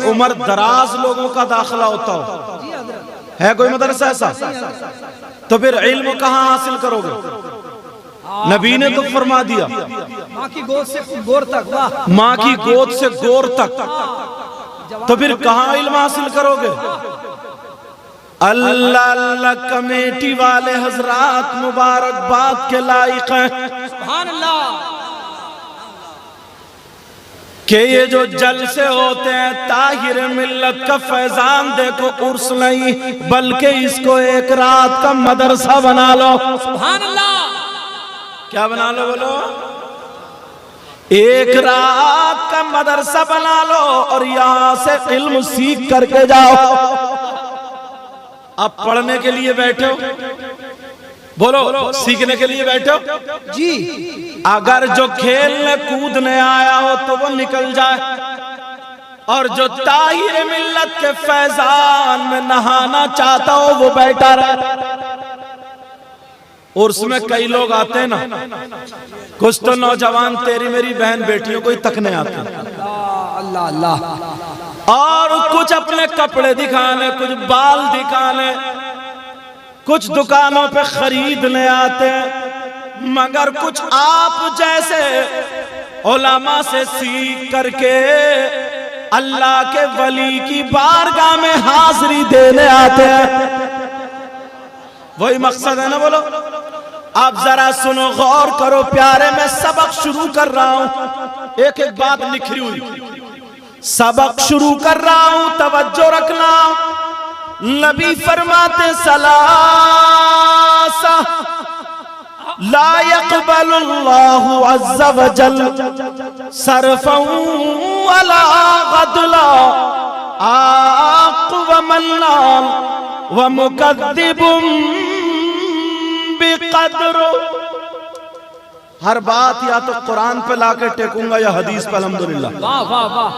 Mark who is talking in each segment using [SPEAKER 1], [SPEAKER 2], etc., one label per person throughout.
[SPEAKER 1] عمر دراز لوگوں کا داخلہ ہوتا ہو؟ ہے کوئی مدرسہ ایسا؟ تو پھر علم کہاں حاصل کرو گے؟ نبی نے تو فرما دیا
[SPEAKER 2] ماں کی گود سے گور تک، واہ،
[SPEAKER 1] ماں کی گود سے گور تک، تو پھر کہاں علم حاصل کرو گے؟ اللہ اللہ کمیٹی والے حضرات مبارکباد کے لائق ہیں
[SPEAKER 2] سبحان اللہ،
[SPEAKER 1] کہ یہ جو جلسے ہوتے ہیں طاہر ملت کا فیضان دیکھو عرس نہیں بلکہ اس کو ایک رات کا مدرسہ بنا لو۔
[SPEAKER 2] سبحان اللہ،
[SPEAKER 1] کیا بنا لو بولو؟ ایک رات کا مدرسہ بنا لو اور یہاں سے علم سیکھ کر کے جاؤ۔ اب پڑھنے کے لیے بیٹھے ہو، بولو سیکھنے کے لیے بیٹھے ہو
[SPEAKER 2] جی،
[SPEAKER 1] اگر جو کھیلنے کودنے آیا ہو تو وہ نکل جائے، اور جو طاہر ملت کے فیضان میں نہانا چاہتا ہو وہ بیٹھا رہے۔ اور اس میں کئی لوگ آتے ہیں نا، کچھ تو نوجوان تیری میری بہن بیٹیوں کو ہی تکنے آتے ہیں،
[SPEAKER 2] اللہ اللہ،
[SPEAKER 1] اور کچھ اپنے کپڑے دکھانے، کچھ بال دکھانے، کچھ دکانوں پہ خریدنے آتے ہیں، مگر کچھ آپ جیسے علماء سے سیکھ کر کے اللہ کے ولی کی بارگاہ میں حاضری دینے آتے ہیں۔ وہی مقصد ہے نا، بولو۔ اب ذرا سنو، غور کرو پیارے، میں سبق شروع کر رہا ہوں، ایک ایک بات نکھری ہوئی، سبق شروع کر رہا ہوں، توجہ رکھنا۔ نبی فرماتے ثلاثہ لا يقبل اللہ عز وجل صرفا ولا غدلا، عاق ومنان ومکذب بقدر۔ ہر بات یا تو قرآن پہ لا کے ٹیکوں گا یا حدیث پہ، الحمدللہ۔
[SPEAKER 2] واہ واہ واہ،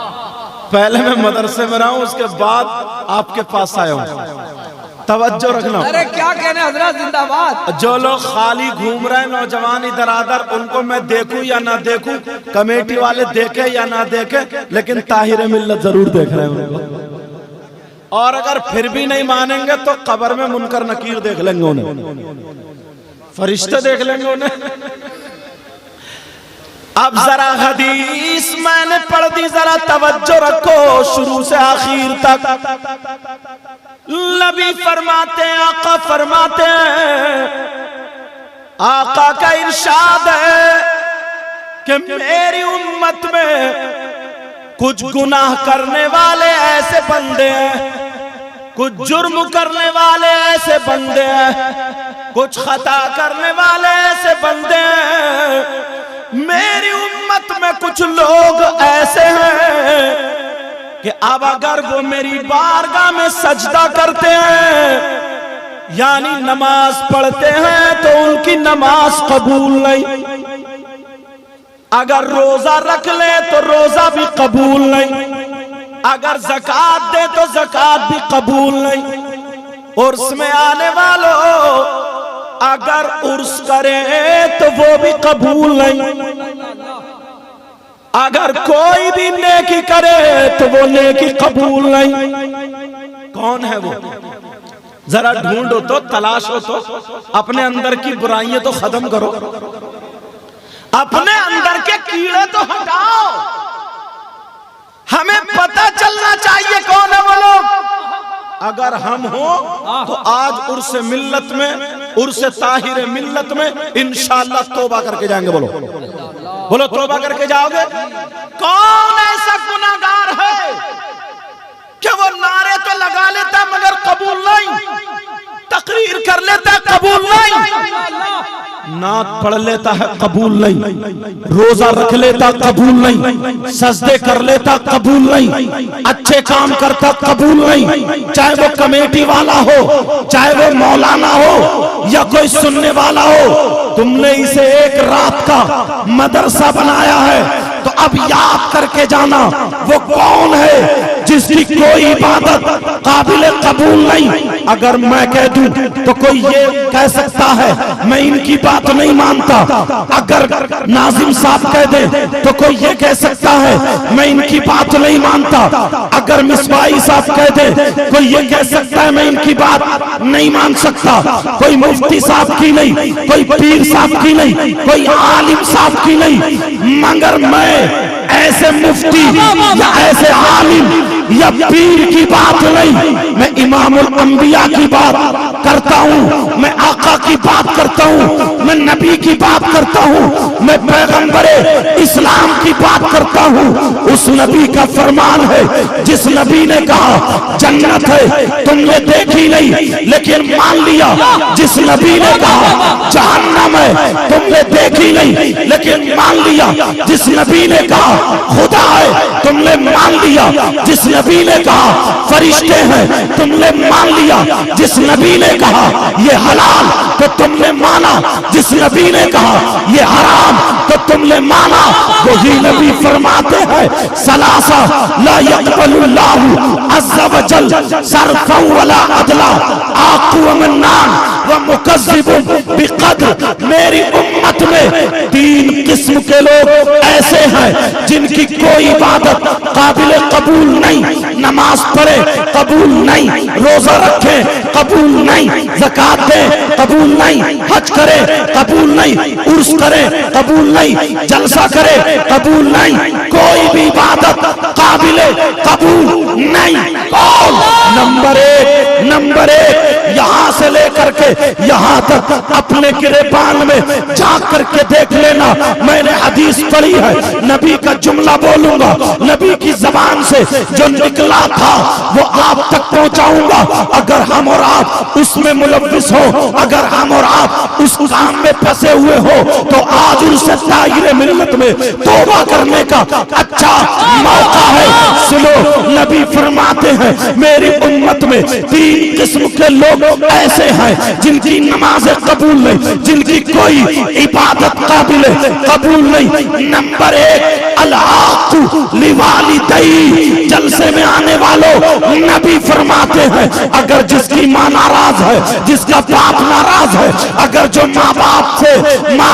[SPEAKER 1] پہلے میں مدرسے میں رہا ہوں، اس کے بعد آپ کے پاس آیا ہوں، توجہ رکھنا۔
[SPEAKER 2] ارے کیا کہنے حضرت، زندہ باد۔
[SPEAKER 1] جو لوگ خالی گھوم رہے ہیں نوجوان ادھر ادھر، ان کو میں دیکھوں یا نہ دیکھوں، کمیٹی والے دیکھیں یا نہ دیکھیں، لیکن طاہر ملت ضرور دیکھ رہے ہیں ان کو۔ اور اگر پھر بھی نہیں مانیں گے تو قبر میں منکر نکیر دیکھ لیں گے انہیں، فرشتے دیکھ لیں گے انہیں۔ اب ذرا حدیث میں نے پڑھ دی، ذرا توجہ رکھو شروع سے آخر تک۔ نبی فرماتے ہیں، آقا فرماتے ہیں، آقا کا ارشاد ہے کہ میری امت میں کچھ گناہ کرنے والے ایسے بندے ہیں، کچھ جرم کرنے والے ایسے بندے ہیں، کچھ خطا کرنے والے ایسے بندے ہیں، میری امت میں کچھ لوگ ایسے ہیں کہ اب اگر وہ میری بارگاہ میں سجدہ کرتے ہیں یعنی نماز پڑھتے ہیں تو ان کی نماز قبول نہیں، اگر روزہ رکھ لے تو روزہ بھی قبول نہیں، اگر زکوٰۃ دے تو زکوٰۃ بھی قبول نہیں، عرس میں آنے والوں اگر عرس کرے تو وہ بھی قبول نہیں، اگر کوئی بھی نیکی کرے تو وہ نیکی قبول نہیں۔ کون ہے وہ؟ ذرا ڈھونڈو تو، تلاش ہو تو، اپنے اندر کی برائیاں تو ختم کرو، اپنے اندر کے کیڑے تو ہٹاؤ، ہمیں پتہ چلنا چاہیے کون ہے وہ لوگ۔ اگر ہم ہوں تو آج عرس ملت میں، عرس طاہر ملت میں انشاءاللہ توبہ کر کے جائیں گے۔ بولو بولو، توبہ کر کے جاؤ گے؟ کون ایسا گناہگار ہے کہ وہ نعرے تو لگا لیتا مگر قبول نہیں، تقریر کر لیتا قبول نہیں، نعت پڑھ لیتا ہے قبول نہیں، روزہ رکھ لیتا قبول نہیں، سجدے کر لیتا قبول نہیں، اچھے کام کرتا قبول نہیں، چاہے وہ کمیٹی والا ہو، چاہے وہ مولانا ہو یا کوئی سننے والا ہو، تم نے اسے ایک رات کا مدرسہ بنایا ہے تو اب یاد کر کے جانا وہ کون ہے جس کی کوئی عبادت قابل قبول نہیں. اگر میں کہہ دوں تو کوئی یہ کہہ سکتا ہے میں ان کی بات نہیں مانتا. اگر ناظم صاحب کہہ دے تو کوئی یہ کہہ سکتا ہے میں ان کی بات نہیں مانتا. اگر مصباحی صاحب کہہ دے کوئی یہ کہہ سکتا ہے میں ان کی بات نہیں مان سکتا. کوئی مفتی صاحب کی نہیں, کوئی پیر صاحب کی نہیں, کوئی عالم صاحب کی نہیں, مگر میں ایسے مفتی یا ایسے عالم یا پیر کی بات نہیں, میں امام الانبیاء کی بات کرتا ہوں, میں آقا کی بات کرتا ہوں, میں نبی کی بات کرتا ہوں, میں پیغمبر اسلام کی بات کرتا ہوں. اس نبی کا فرمان ہے جس نبی نے کہا جنت ہے تم نے دیکھی نہیں لیکن مان لیا, جس نبی نے کہا جہنم ہے تم نے دیکھی نہیں لیکن مان لیا, جس نبی نے کہا خدا ہے تم نے مان لیا, جس نبی نے کہا فرشتے ہیں تم نے مان لیا, جس نبی نے کہا یہ حلال تو تم نے مانا, جس نبی نے کہا یہ حرام تو تم نے مانا. وہی نبی فرماتے ہیں ثلاثہ لا يقبل اللہ عز وجل صرفا ولا عدلا عاق ومنان ومکذب بقدر. میری امت میں 3 قسم کے لوگ ایسے ہیں جن کی کوئی عبادت قابل قبول نہیں, نماز پڑھے قبول نہیں, روزہ رکھے قبول نہیں, زکات دے قبول نہیں, حج کرے قبول نہیں, عرس کرے قبول نہیں, جلسہ کرے قبول نہیں, کوئی بھی عبادت قابل قبول نہیں. نمبر 1 یہاں سے لے کر کے یہاں تک اپنے گریبان میں جا کر کے دیکھ لینا. میں نے حدیث پڑھی ہے, نبی کا جملہ بولوں گا, نبی کی زبان سے جو نکلا تھا وہ آپ تک پہنچاؤں گا. اگر ہم اور آپ اس میں ملوث ہو, اگر ہم اور آپ اس کام میں پھنسے ہوئے ہو تو آج ان سے دائرے ملت میں توبہ کرنے کا اچھا موقع ہے. سنو, نبی فرماتے ہیں میری امت میں 3 قسم کے لوگ ایسے ہیں جن کی نماز قبول نہیں, جن کی کوئی عبادت قابل قبول نہیں. نمبر 1 العاق لوالدی. جلسے میں آنے والوں نبی فرماتے ہیں اگر جس کی ماں ناراض ہے, جس کا باپ ناراض ہے, اگر جو ماں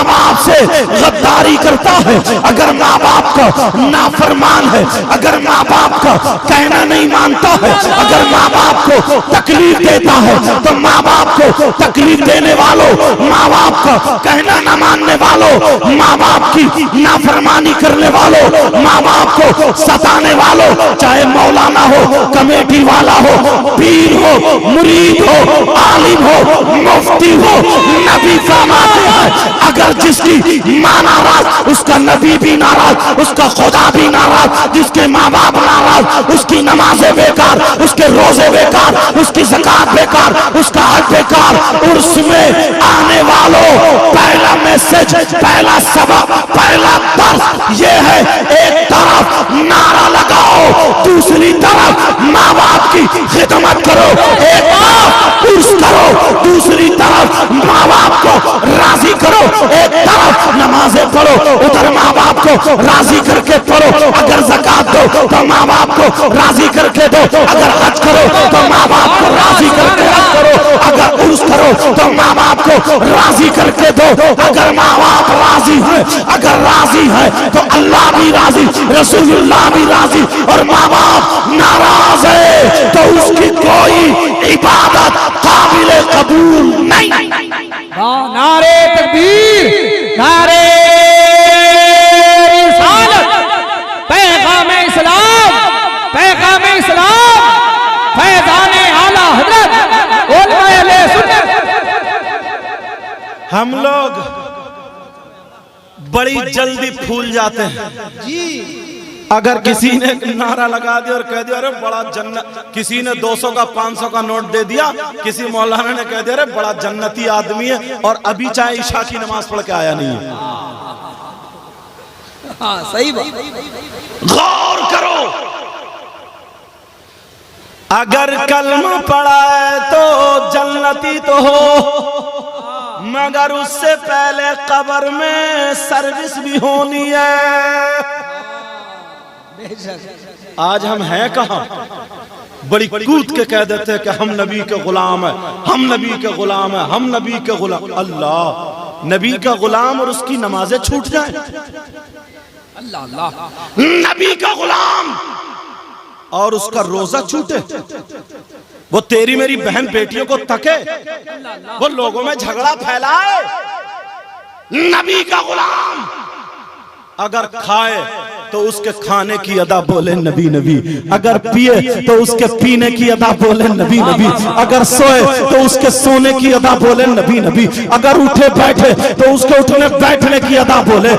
[SPEAKER 1] باپ سے غداری کرتا ہے, اگر ماں باپ کا نافرمان ہے, اگر ماں باپ کا کہنا نہیں مانتا ہے, اگر ماں باپ کو تکلیف دیتا ہے تو ماں باپ کو تکلیف دینے والوں, ماں باپ کا کہنا نہ ماننے والوں, ماں باپ کی نافرمانی کرنے والوں, ماں باپ کو ستانے والوں, چاہے مولانا ہو, کمیٹی والا ہو, پیر ہو, مرید ہو, عالم ہو, مفتی ہو, نبی فرماتے ہیں اگر جس کی ماں ناراض اس کا نبی بھی ناراض, اس کا خدا بھی ناراض, جس کے ماں باپ ناراض اس کی نمازیں بیکار, اس کے روزے بیکار, اس کی زکات بیکار, اس کا حج بیکار. عرس میں آنے والوں پہلا میسج, پہلا سبق, پہلا درس یہ ہے ایک طرف نعرہ لگاؤ, دوسری طرف ماں باپ کی خدمت کرو, ایک طرف عرس کرو, دوسری طرف ماں باپ کو راضی کرو, ایک طرف نمازیں پڑھو ادھر ماں باپ کو راضی کر کے پڑھو, اگر زکات دو تو ماں باپ کو راضی کر کے دو, اگر حج کرو تو ماں باپ کو راضی کر کے حج کرو, اگر عرس کرو تو ماں باپ کو راضی کر کے دو. اگر ماں باپ راضی ہے, اگر راضی ہے تو اللہ بھی راضی, رسول اللہ بھی راضی, اور ماں باپ ناراض ہے تو اس کی کوئی عبادت قابل قبول نہیں.
[SPEAKER 2] نعرے تکبیر, نعرے رسالت, پیغام اسلام, پیغام اسلام, فیضان اعلی حضرت علماء اہل سنت.
[SPEAKER 1] ہم لوگ بڑی جلدی پھول جاتے ہیں. اگر کسی نے نعرہ لگا دیا اور کہہ دیا ارے بڑا جنت, کسی نے 200 کا 500 کا نوٹ دے دیا, کسی مولانا نے کہہ دیا ارے بڑا جنتی آدمی ہے, اور ابھی چاہے عشاء کی نماز پڑھ کے آیا نہیں ہے.
[SPEAKER 2] صحیح بات.
[SPEAKER 1] غور کرو, اگر کلمہ پڑھا ہے تو جنتی تو ہو, مگر اس سے پہلے قبر میں سروس بھی ہونی ہے. آج ہم ہیں کہاں؟ بڑی کود کے کہہ دیتے ہیں کہ ہم نبی کے غلام ہیں، ہم نبی کے غلام ہیں، ہم نبی کے غلام۔ اللہ، نبی کا غلام اور اس کی نمازیں چھوٹ جائیں،
[SPEAKER 2] اللہ اللہ،
[SPEAKER 1] نبی کا غلام اور اس کا روزہ چھوٹے، وہ تیری میری بہن بیٹیوں کو تکے، وہ لوگوں میں جھگڑا پھیلائے۔ نبی کا غلام اگر کھائے تو اس کے کھانے کی ادا بولے نبی نبی، اگر پیے تو اس کے پینے کی ادا بولے نبی نبی، اگر سوئے تو اس کے سونے کی ادا بولے نبی نبی، اگر اٹھے بیٹھے تو اس کے اٹھنے بیٹھنے کی ادا بولے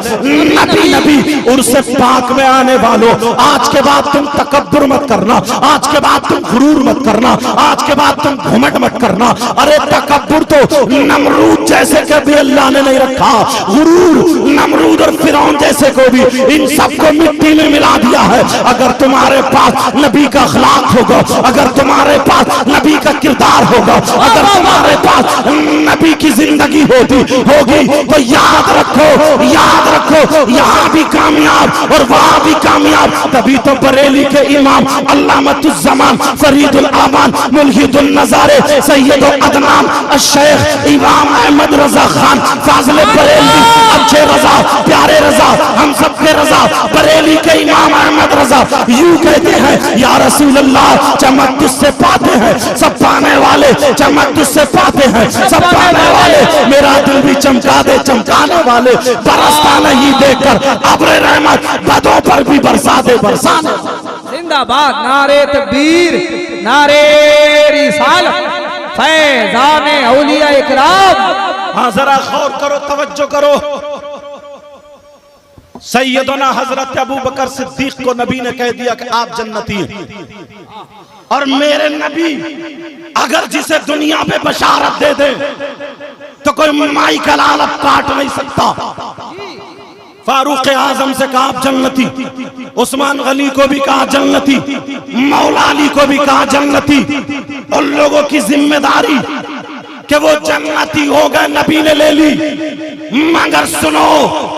[SPEAKER 1] نبی نبی۔ عرس پاک میں آنے والوں، آج کے بعد تم تکبر مت کرنا، آج کے بعد تم غرور مت کرنا، آج کے بعد تم گھمنڈ مت کرنا۔ ارے تکبر تو نمرود جیسے کہ بھی اللہ نے نہیں رکھا، غرور نمرود اور فرعون جیسے کو بھی، ان سب کو مٹی میں ملا دیا ہے۔ اگر تمہارے پاس نبی کا اخلاق ہوگا، اگر تمہارے پاس نبی کا کردار ہوگا، اگر تمہارے پاس نبی کی زندگی ہوگی تو یاد رکھو یہاں بھی کامیاب اور وہاں بھی کامیاب۔ تبھی تو بریلی کے امام علامۃ الزمان فرید الامان ملحد النظارے سید عدنان الشیخ امام احمد رضا خان فاضل بریلی اچھے رضا پیارے رضا ہم سب کے رضا بریلی کے امام احمد رضا یوں کہتے ہیں، یا رسول اللہ چمک تجھ سے پاتے ہیں سب پانے والے، چمک تجھ سے پاتے ہیں سب پانے والے، میرا دل بھی چمکا دے چمکانے والے، برستا نہیں دیکھ کر ابر رحمت بدوں پر بھی برسا دے برسانے۔
[SPEAKER 2] زندہ باد، نعرے تکبیر، نعرے رسالت، فیضان اولیاء اکرام۔
[SPEAKER 1] ہاں ذرا غور کرو، توجہ کرو۔ سیدنا حضرت ابو بکر صدیق کو نبی نے کہہ دیا کہ آپ جنتی ہیں، اور میرے نبی اگر جسے دنیا پہ بشارت دے دے تو کوئی مائی کا لال اب کاٹ نہیں سکتا۔ فاروق اعظم سے کہا آپ جنتی، عثمان غنی کو بھی کہا جنتی، مولا علی کو بھی کہا جنتی۔ ان لوگوں کی ذمہ داری کہ وہ جنتی ہو گئے نبی نے لے لی، مگر سنو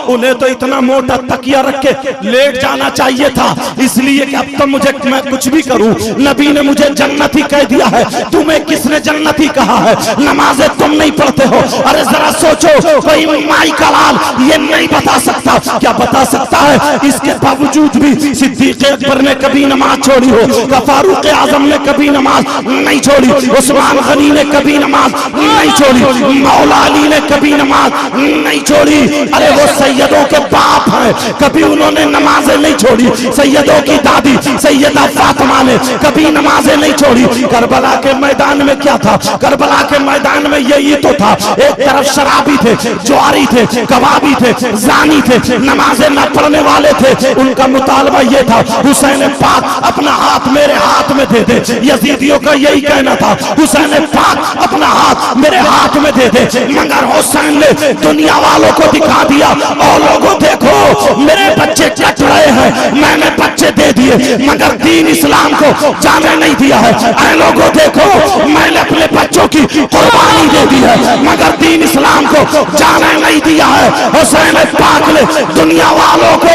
[SPEAKER 1] انہیں تو اتنا موٹا تکیہ رکھ کے لیٹ جانا چاہیے تھا، اس لیے کہ اب تو میں کچھ بھی کروں نبی نے مجھے جنتی کہہ دیا ہے۔ تمہیں کس نے جنتی کہا ہے؟ نمازیں تم نہیں پڑھتے ہو۔ ارے ذرا سوچو، کوئی مائی کا لال یہ نہیں بتا سکتا، کیا بتا سکتا ہے؟ اس کے باوجود بھی صدیق اکبر نے کبھی نماز چھوڑی ہو، فاروق اعظم نے کبھی نماز نہیں چھوڑی، عثمان غنی نے کبھی نماز نہیں چھوڑی، مولا علی نے کبھی نماز نہیں چھوڑی۔ ارے وہ سیدوں کے باپ ہیں، کبھی انہوں نے نمازیں نہیں چھوڑی۔ سیدوں کی دادی سیدہ فاطمہ نے کبھی نمازیں نہیں چھوڑی۔ کربلا کے میدان میں کیا تھا؟ کربلا کے میدان میں یہی تو تھا، ایک طرف شرابی تھے، جواری تھے، کبابی تھے، زانی تھے، نمازیں نہ پڑھنے والے تھے۔ ان کا مطالبہ یہ تھا حسین پاک اپنا ہاتھ میرے ہاتھ میں دے دے۔ یزیدیوں کا یہی کہنا تھا حسین پاک اپنا ہاتھ میرے ہاتھ میں دے دے، مگر حسین نے دنیا والوں کو دکھا دیا، اور لوگوں دیکھو میرے بچے کٹ رہے ہیں، میں نے بچے دے دیے مگر دین اسلام کو جانے نہیں دیا ہے۔ اے لوگوں دیکھو میں نے اپنے بچوں کی قربانی دے دی ہے مگر دین اسلام کو جانے نہیں دیا ہے۔ حسین پاک نے دنیا والوں کو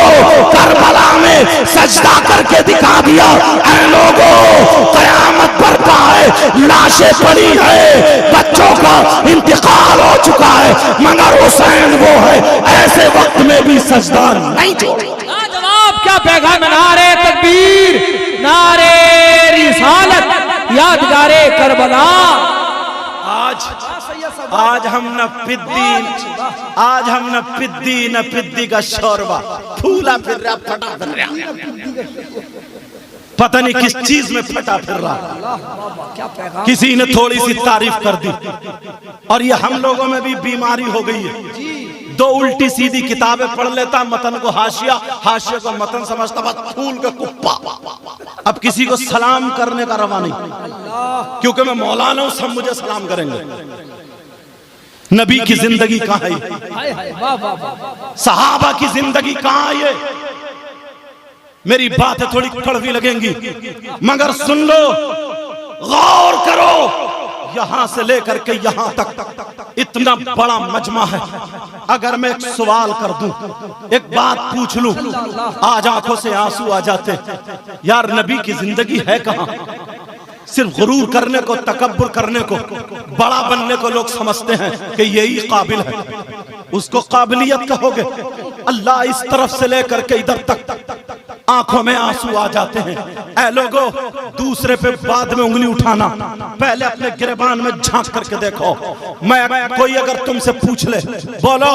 [SPEAKER 1] کربلا میں سجدہ کر کے دکھا دیا، اے لوگوں قیامت برپا ہے، لاشیں پڑی ہے، بچوں کا انتقال ہو چکا ہے، مگر حسین وہ ہے ایسے وقت میں بھی سجدہ نہیں چھوڑا۔
[SPEAKER 2] جواب کیا پیغام؟ نعرے تکبیر، نعرے رسالت، یادگار کربلا۔
[SPEAKER 1] آج ہم نہ پدی نہ پدی کا شوربہ پھولا پھر رہا، پھٹا پھر رہا، پتہ نہیں کس چیز میں پھٹا پھر رہا۔ کسی نے تھوڑی سی تعریف کر دی اور یہ ہم لوگوں میں بھی بیماری ہو گئی ہے۔ دو الٹی سیدھی کتابیں پڑھ لیتا، متن کو حاشیہ، حاشیہ کو متن سمجھتا، بس پھول کا کپا۔ اب کسی کو سلام کرنے کا روا نہیں، کیونکہ میں مولانا ہوں، سب مجھے سلام کریں گے۔ نبی کی زندگی کہاں ہے؟ صحابہ کی زندگی کہاں ہے؟ میری باتیں تھوڑی کڑوی لگیں گی مگر سن لو، غور کرو، یہاں سے لے کر کے یہاں تک اتنا بڑا مجمع ہے، اگر میں ایک سوال کر دوں، ایک بات پوچھ لوں، آج آنکھوں سے آنسو آ جاتے۔ یار نبی کی زندگی ہے کہاں؟ صرف غرور کرنے کو، تکبر کرنے کو، بڑا بننے کو لوگ سمجھتے ہیں کہ یہی قابل ہے، اس کو قابلیت کہو گے؟ اللہ اس طرف سے لے کر کے ادھر تک آنکھوں میں آنسو آ جاتے ہیں۔ اے لوگو، دوسرے پہ بعد میں انگلی اٹھانا، پہلے اپنے گریبان میں جھانک کر کے دیکھو۔ کوئی اگر تم سے پوچھ لے، بولو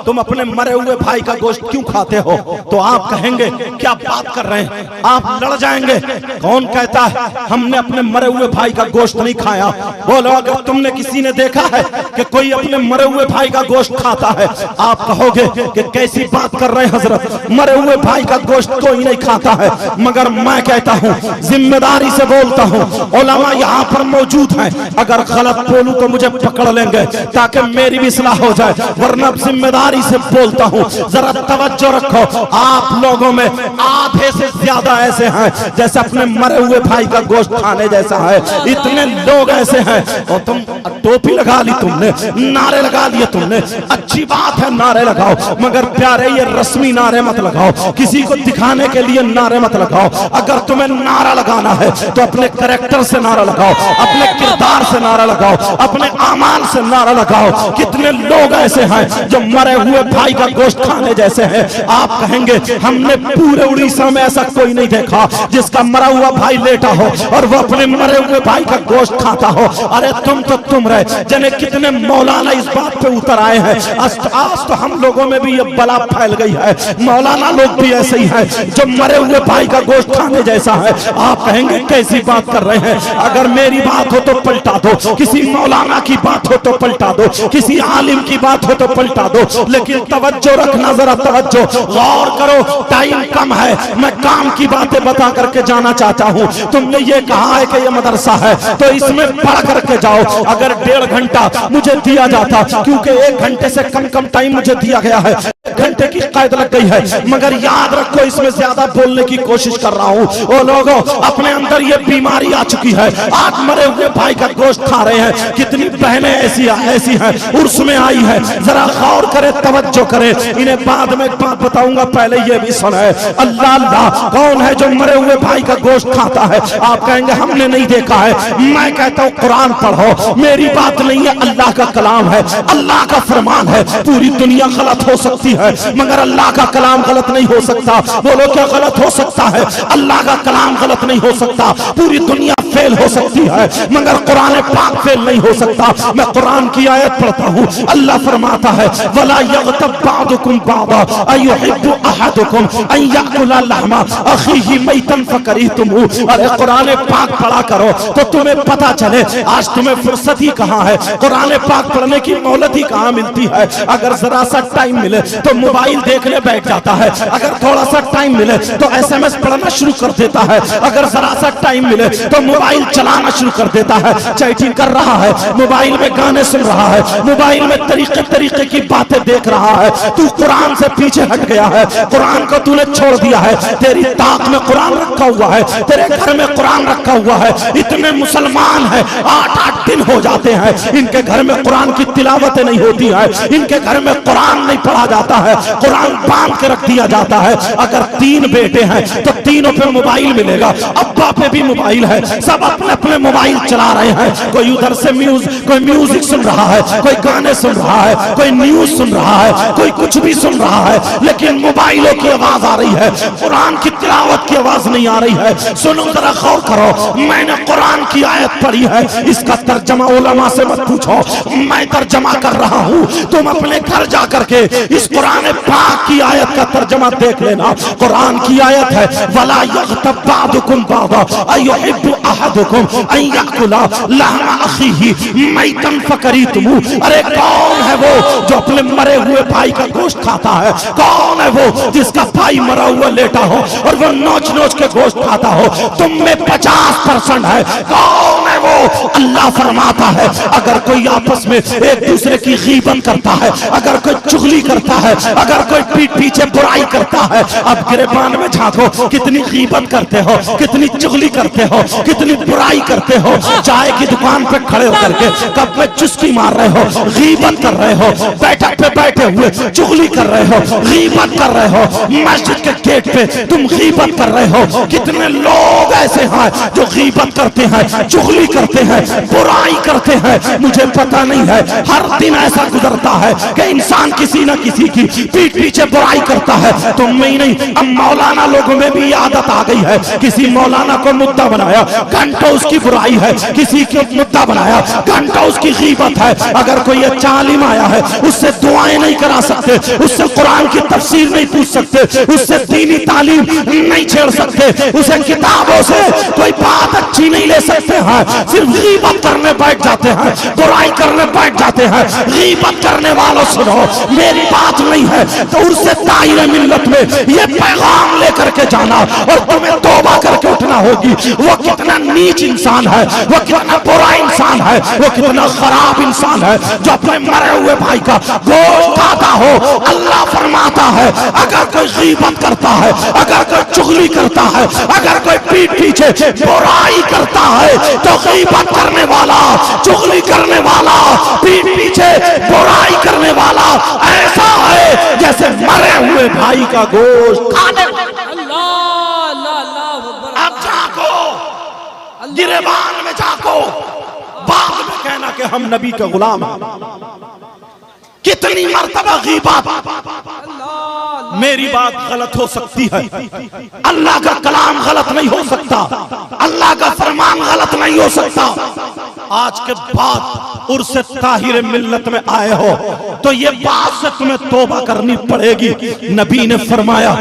[SPEAKER 1] تم اپنے مرے ہوئے بھائی کا گوشت کیوں کھاتے ہو، تو آپ کہیں گے کیا بات کر رہے ہیں، آپ لڑ جائیں گے۔ کون کہتا ہے ہم نے اپنے مرے ہوئے بھائی کا گوشت نہیں کھایا؟ بولو اگر تم نے کسی نے دیکھا ہے کہ کوئی اپنے مرے ہوئے بھائی کا گوشت کھاتا ہے، آپ کہو گے کہ کیسی بات کر رہے ہیں حضرت، مرے ہوئے بھائی کا گوشت کوئی نہیں کھاتا ہے۔ مگر میں کہتا ہوں، ذمہ داری سے بولتا ہوں، علماء یہاں پر موجود ہیں، اگر غلط بولوں تو مجھے پکڑ لیں گے تاکہ میری بھی اصلاح ہو جائے، ورنہ ذمہ داری سے بولتا ہوں۔ ذرا توجہ رکھو، آپ لوگوں میں آدھے سے زیادہ ایسے ہیں جیسے اپنے مرے ہوئے بھائی کا گوشت کھانے جیسا ہے، اتنے لوگ ایسے ہیں۔ اور تم ٹوپی لگا لی تم نے، نعرے لگا لیے تم نے، اچھی بات ہے نعرے لگاؤ، مگر پیارے یہ رسمی نعرے مت لگاؤ، کسی کو دکھانے کے لیے نعرے مت لگاؤ۔ اگر تمہیں نعرہ لگانا ہے تو اپنے کریکٹر سے نعرہ لگاؤ، اپنے کردار سے نعرہ لگاؤ، اپنے اعمال سے نعرہ لگاؤ۔ کتنے لوگ ایسے ہیں جو مرے ہوئے بھائی کا گوشت کھانے جیسے ہیں۔ آپ کہیں گے ہم نے پورے اڑیسہ میں ایسا کوئی نہیں دیکھا جس کا مرا ہوا بھائی لیٹا ہو اور وہ اپنے مرے ہوئے بھائی کا گوشت کھاتا ہو۔ ارے تم تو تم رہے جنہیں کتنے مولانا اس بات پہ اتر آئے ہیں۔ آج تو ہم لوگوں میں بھی یہ بلا پھیل گئی ہے، مولانا لوگ بھی ایسے ہی ہیں جو مرے ہوئے بھائی کا گوشت کھانے جیسا ہے۔ آپ کہیں گے کیسی بات کر رہے ہیں؟ اگر میری بات ہو تو پلٹا دو، کسی مولانا کی بات ہو تو پلٹا دو، کسی عالم کی بات ہو تو پلٹا دو، لیکن توجہ رکھنا، ذرا توجہ، غور کرو، ٹائم کم ہے، میں کام کی باتیں بتا کر کے جانا چاہتا ہوں۔ تم نے یہ کہا ہے کہ یہ مدرسہ ہے تو اس میں پڑھ کر کے جاؤ۔ اگر 1.5 گھنٹہ مجھے دیا جاتا، کیونکہ 1 گھنٹے سے کم ٹائم مجھے دیا گیا ہے، 1 گھنٹے کی قید لگ گئی ہے، مگر یاد رکھو اس میں زیادہ بولنے کی کوشش کر رہا ہوں۔ او لوگوں، اپنے اندر یہ بیماری آ چکی ہے، آج مرے ہوئے بھائی کا گوشت کھا رہے ہیں۔ کتنی بہنیں ایسی ہیں عرس میں آئی ہیں، ذرا غور کرے، توجہ کرے۔ انہیں بعد میں ایک بات بتاؤں گا، پہلے یہ بھی سنیں۔ اللہ اللہ، کون ہے جو مرے ہوئے بھائی کا گوشت کھاتا ہے؟ آپ کہیں گے ہم نے نہیں دیکھا ہے۔ میں کہتا ہوں قرآن پڑھو، میری بات نہیں ہے، اللہ کا کلام ہے، اللہ کا فرمان ہے۔ پوری دنیا غلط ہو سکتی ہے مگر اللہ کا کلام غلط نہیں ہو سکتا۔ بولو کیا غلط ہو سکتا ہے؟ اللہ کا کلام غلط نہیں ہو سکتا۔ پوری دنیا فیل ہو سکتی ہے مگر قرآن پاک فیل نہیں ہو سکتا۔ میں قرآن کی آیت پڑھتا ہوں، اللہ فرماتا ہے وَلَا يَغْتَبْ بَعْضُكُمْ بَعْضًا أَيُحِبُّ أَحَدُكُمْ أَن يَأْكُلَ لَحْمَ أَخِيهِ مَيْتًا فَكَرِهْتُمُوهُ۔ ارے قرآن پاک پڑھا کرو تو تمہیں پتا چلے۔ آج تمہیں فرصت ہی کہاں ہے، قرآن پاک پڑھنے کی مہلت ہی کہاں ملتی ہے۔ اگر ذرا سا ٹائم ملے تو موبائل دیکھنے بیٹھ جاتا ہے، اگر تھوڑا سا ٹائم ملے تو SMS پڑھنا شروع کر دیتا ہے، اگر ذرا سا ٹائم ملے تو موبائل چلانا شروع کر دیتا ہے، چیٹنگ کر رہا ہے، موبائل میں گانے سن رہا ہے، موبائل میں طریقے کی باتیں دیکھ رہا ہے۔ تو قرآن سے پیچھے ہٹ گیا ہے، قرآن کو تو نے چھوڑ دیا ہے۔ تیری طاق میں قرآن رکھا ہوا ہے، تیرے گھر میں قرآن رکھا ہوا ہے۔ اتنے مسلمان ہیں 8 دن ہو جاتے ہیں ان کے گھر میں قرآن کی تلاوتیں نہیں ہوتی ہیں، ان کے گھر میں قرآن نہیں پڑھا جاتا ہے، قرآن باندھ کے رکھ دیا جاتا ہے۔ اگر 3 بیٹے ہیں تو تینوں پہ موبائل ملے گا، ابا پہ بھی موبائل ہے، سب اپنے اپنے موبائل چلا رہے ہیں۔ کوئی ادھر سے کوئی میوزک سن رہا ہے، کوئی گانے سن رہا ہے، کوئی نیوز سن رہا ہے، کوئی کچھ بھی سن رہا ہے، لیکن موبائلوں کی آواز آ رہی ہے، قرآن کی تلاوت کی آواز نہیں آ رہی ہے۔ سنو ذرا غور کرو، میں نے قرآن کی آیت پڑھی ہے، اس کا ترجمہ علماء سے مت پوچھو، میں ترجمہ کر رہا ہوں۔ تم اپنے گھر جا کر کے اس قرآن پاک کی آیت کا ترجمہ دیکھ لینا۔ قرآن کی آیت ہے وَلَا يَغْتَبْ بَعْضُكُمْ بَعْضًا أَيُحِبُّ أَحَدُكُمْ أَن يَأْكُلَ لَحْمَ أَخِيهِ مَيْتًا فَكَرِهْتُمُوهُ۔ ارے کون ہے وہ جو اپنے مرے ہوئے بھائی کا گوشت کھاتا ہے؟ کون ہے وہ جس کا بھائی مرا ہوا لیٹا ہو اور وہ نوچ نوچ کے گوشت کھاتا ہو؟ تم میں 50% ہے۔ کون ہے وہ؟ اللہ فرماتا ہے ہے, اگر کوئی آپس میں ایک دوسرے کی غیبت کرتا ہے, اگر کوئی چغلی کرتا ہے, اگر کوئی پیٹ پیچھے برائی کرتا ہے, اب گریبان میں جھانکو کتنی غیبت کرتے ہو, کتنی چغلی کرتے ہو, کتنی برائی کرتے ہو. چائے کی دکان پہ کھڑے ہو کر کے کب میں چسکی مار رہے ہو, غیبت کر رہے ہو, بیٹھک پہ بیٹھے ہوئے چغلی کر رہے ہو, غیبت کر رہے ہو, مسجد کے گیٹ پہ تم غیبت کر رہے ہو. کتنے لوگ ایسے ہیں جو غیبت کرتے ہیں, چغلی کرتے ہیں, برائی کرتے ہیں. مجھے پتہ نہیں ہے, ہر دن ایسا گزرتا ہے کہ انسان کسی نہ کسی کی پیٹ پیچھے برائی کرتا ہے. تم میں ہی نہیں, اب مولانا لوگوں میں بھی عادت آ گئی ہے. کسی مولانا کو مدعا بنایا, گھنٹوں اس کی برائی ہے. کسی کو مدعا بنایا, گھنٹوں اس کی غیبت ہے. اگر کوئی اچھا عالم آیا ہے, اس سے دعائیں نہیں کرا سکتے, اس سے قرآن کی تفسیر نہیں پوچھ سکتے, اس سے دینی تعلیم نہیں چھیڑ سکتے, اسے کتابوں سے کوئی بات اچھی نہیں لے سکتے ہیں. صرف غیبت کرنے بیٹھ جاتے ہیں, برائی کرنے بیٹھ جاتے ہیں. غیبت کرنے والوں سنو, میری بات نہیں ہے تو اس سے دائرہ ملت میں یہ پیغام لے کر کے جانا اور تمہیں توبہ کر کے اٹھنا ہوگی. وہ کتنا نیچ انسان ہے, وہ کتنا برا انسان ہے, وہ کتنا خراب انسان ہے جو اپنے مرے ہوئے بھائی کا گوشت کھاتا ہو. اللہ فرماتا ہے اگر کوئی غیبت کرتا ہے, اگر کوئی چغلی کرتا ہے, اگر کوئی پیٹ پیچھے برائی کرتا ہے تو غیبت کرنے والا, چغلی کرنے والا, پیٹ پیچھے برائی کرنے والا ایسا ہے جیسے مرے ہوئے بھائی کا گوشت کھانے والا. اب جاگو, گریبان میں جاگو, بعد میں کہنا کہ ہم نبی کے غلام ہیں. کتنی مرتبہ غیبت. میری بات غلط ہو سکتی ہے, اللہ کا کلام غلط نہیں ہو سکتا, اللہ کا فرمان غلط نہیں ہو سکتا. آج کے بعد عرس طاہر ملت میں آئے ہو تو یہ بات سے تمہیں توبہ کرنی پڑے گی. نبی نے فرمایا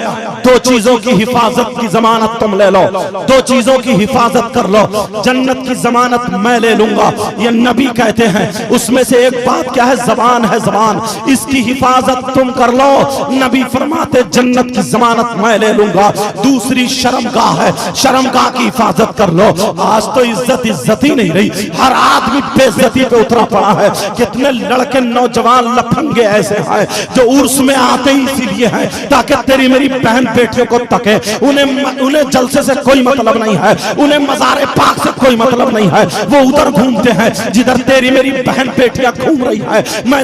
[SPEAKER 1] دو چیزوں کی حفاظت کی ضمانت تم لے لو, دو چیزوں کی حفاظت کر لو, جنت کی ضمانت میں لے لوں گا, یہ نبی کہتے ہیں. اس میں سے ایک بات کیا ہے؟ زبان ہے, زبان, اس کی حفاظت تم کر لو. نبی فرماتے جنت کی ضمانت میں لے لوں گا. دوسری شرمگاہ ہے, شرمگاہ کی حفاظت کر لو. آج تو عزت ہی نہیں رہی, ہر آدمی بے عزتی پہ اترا پڑا ہے. کتنے لڑکے نوجوان لپھنگے ایسے ہیں جو عرس میں آتے ہی اسی لیے ہیں تاکہ تیری میری بہن بیٹیوں کو تکے. انہیں جلسے سے کوئی مطلب نہیں ہے, انہیں مزار پاک سے کوئی مطلب نہیں ہے. وہ ادھر گھومتے ہیں جدھر تیری میری بہن بیٹیاں گھوم رہی ہیں. میں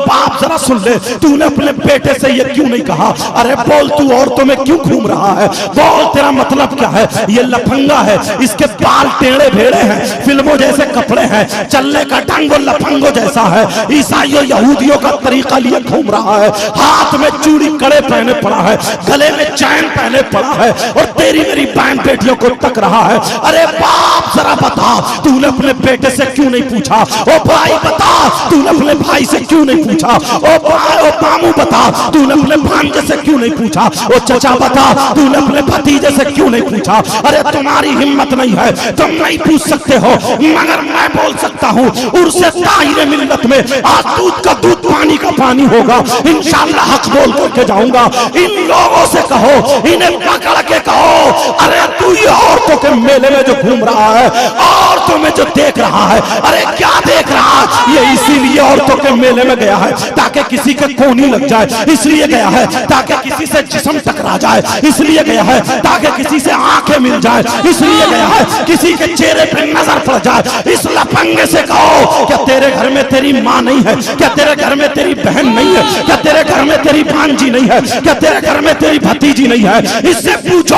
[SPEAKER 1] باپ ذرا سن لے, تو نے اپنے بیٹے سے یہ کیوں نہیں کہا ارے بول تو عورتوں میں کیوں گھوم رہا ہے, بول تیرا مطلب کیا ہے؟ یہ لپھنگا ہے, اس کے بال ٹیڑے بھیڑے ہیں, فلموں جیسے کپڑے ہیں, چلنے کا ڈھنگ وہ لپھنگوں جیسا ہے, عیسائیوں یہودیوں کا طریقہ لیے گھوم رہا ہے, ہاتھ میں چوڑی کڑے پہنے پڑا ہے, گلے میں چین پہنے پڑا ہے اور تیری میری بہن بیٹیوں کو تک رہا ہے. ارے باپ ذرا بتا, تو نے اپنے بیٹے سے کیوں نہیں پوچھا؟ او بھائی بتا, تو نے اپنے بھائی سے کیوں نہیں پوچھا؟ او ماموں بتا, تو نے اپنے بھانجے سے کیوں نہیں پوچھا؟ او چچا بتا, تو نے اپنے بھتیجے سے کیوں نہیں پوچھا؟ ارے تمہاری ہمت نہیں ہے, تم نہیں پوچھ سکتے ہو, مگر میں بول سکتا ہوں عرس طاہر ملت میں آج دودھ کا دودھ پانی کا پانی ہوگا. انشاءاللہ حق بول کر کے جاؤں گا. ان لوگوں سے کہو, انہیں پکڑ کے کہو ارے تو یہ عورتوں کے میلے میں جو گھوم رہا ہے, عورتوں میں جو دیکھ رہا ہے, ارے کیا دیکھ رہا ہے؟ یہ اسی لیے عورتوں کے میلے میں گیا ہے تاکہ کسی کے کونی لگ جائے, اس لیے گیا ہے تاکہ کسی سے جسم ٹکرا جائے, اس لیے گیا ہے تاکہ کسی سے آنکھیں مل جائے, اس لیے گیا ہے کسی کے چہرے پہ نظر پڑ جائے. اس لپنگے سے کہو کیا تیرے گھر میں تیری ماں نہیں ہے؟ کیا تیرے گھر میں تیری بہن نہیں ہے؟ کیا تیرے گھر میں تیری بھانجی نہیں ہے؟ کیا تیرے گھر میں تیری بھتیجی نہیں ہے؟ اس سے پوچھو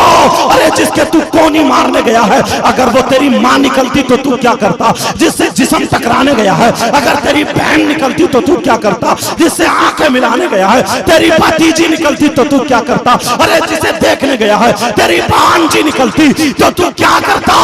[SPEAKER 1] ارے جس کے تو کونی مارنے گیا ہے اگر وہ تیری ماں نکلتی تو تو کیا کرتا؟ جس سے جسم ٹکرانے گیا ہے اگر تیری بہن نکلتی تو تو کیا کرتا؟ جس سے آنکھیں ملانے گیا ہے تیری بھتیجی نکلتی تو تو کیا کرتا؟ ارے جسے دیکھنے گیا ہے تیری بھانجی نکلتی تو تو کیا کرتا؟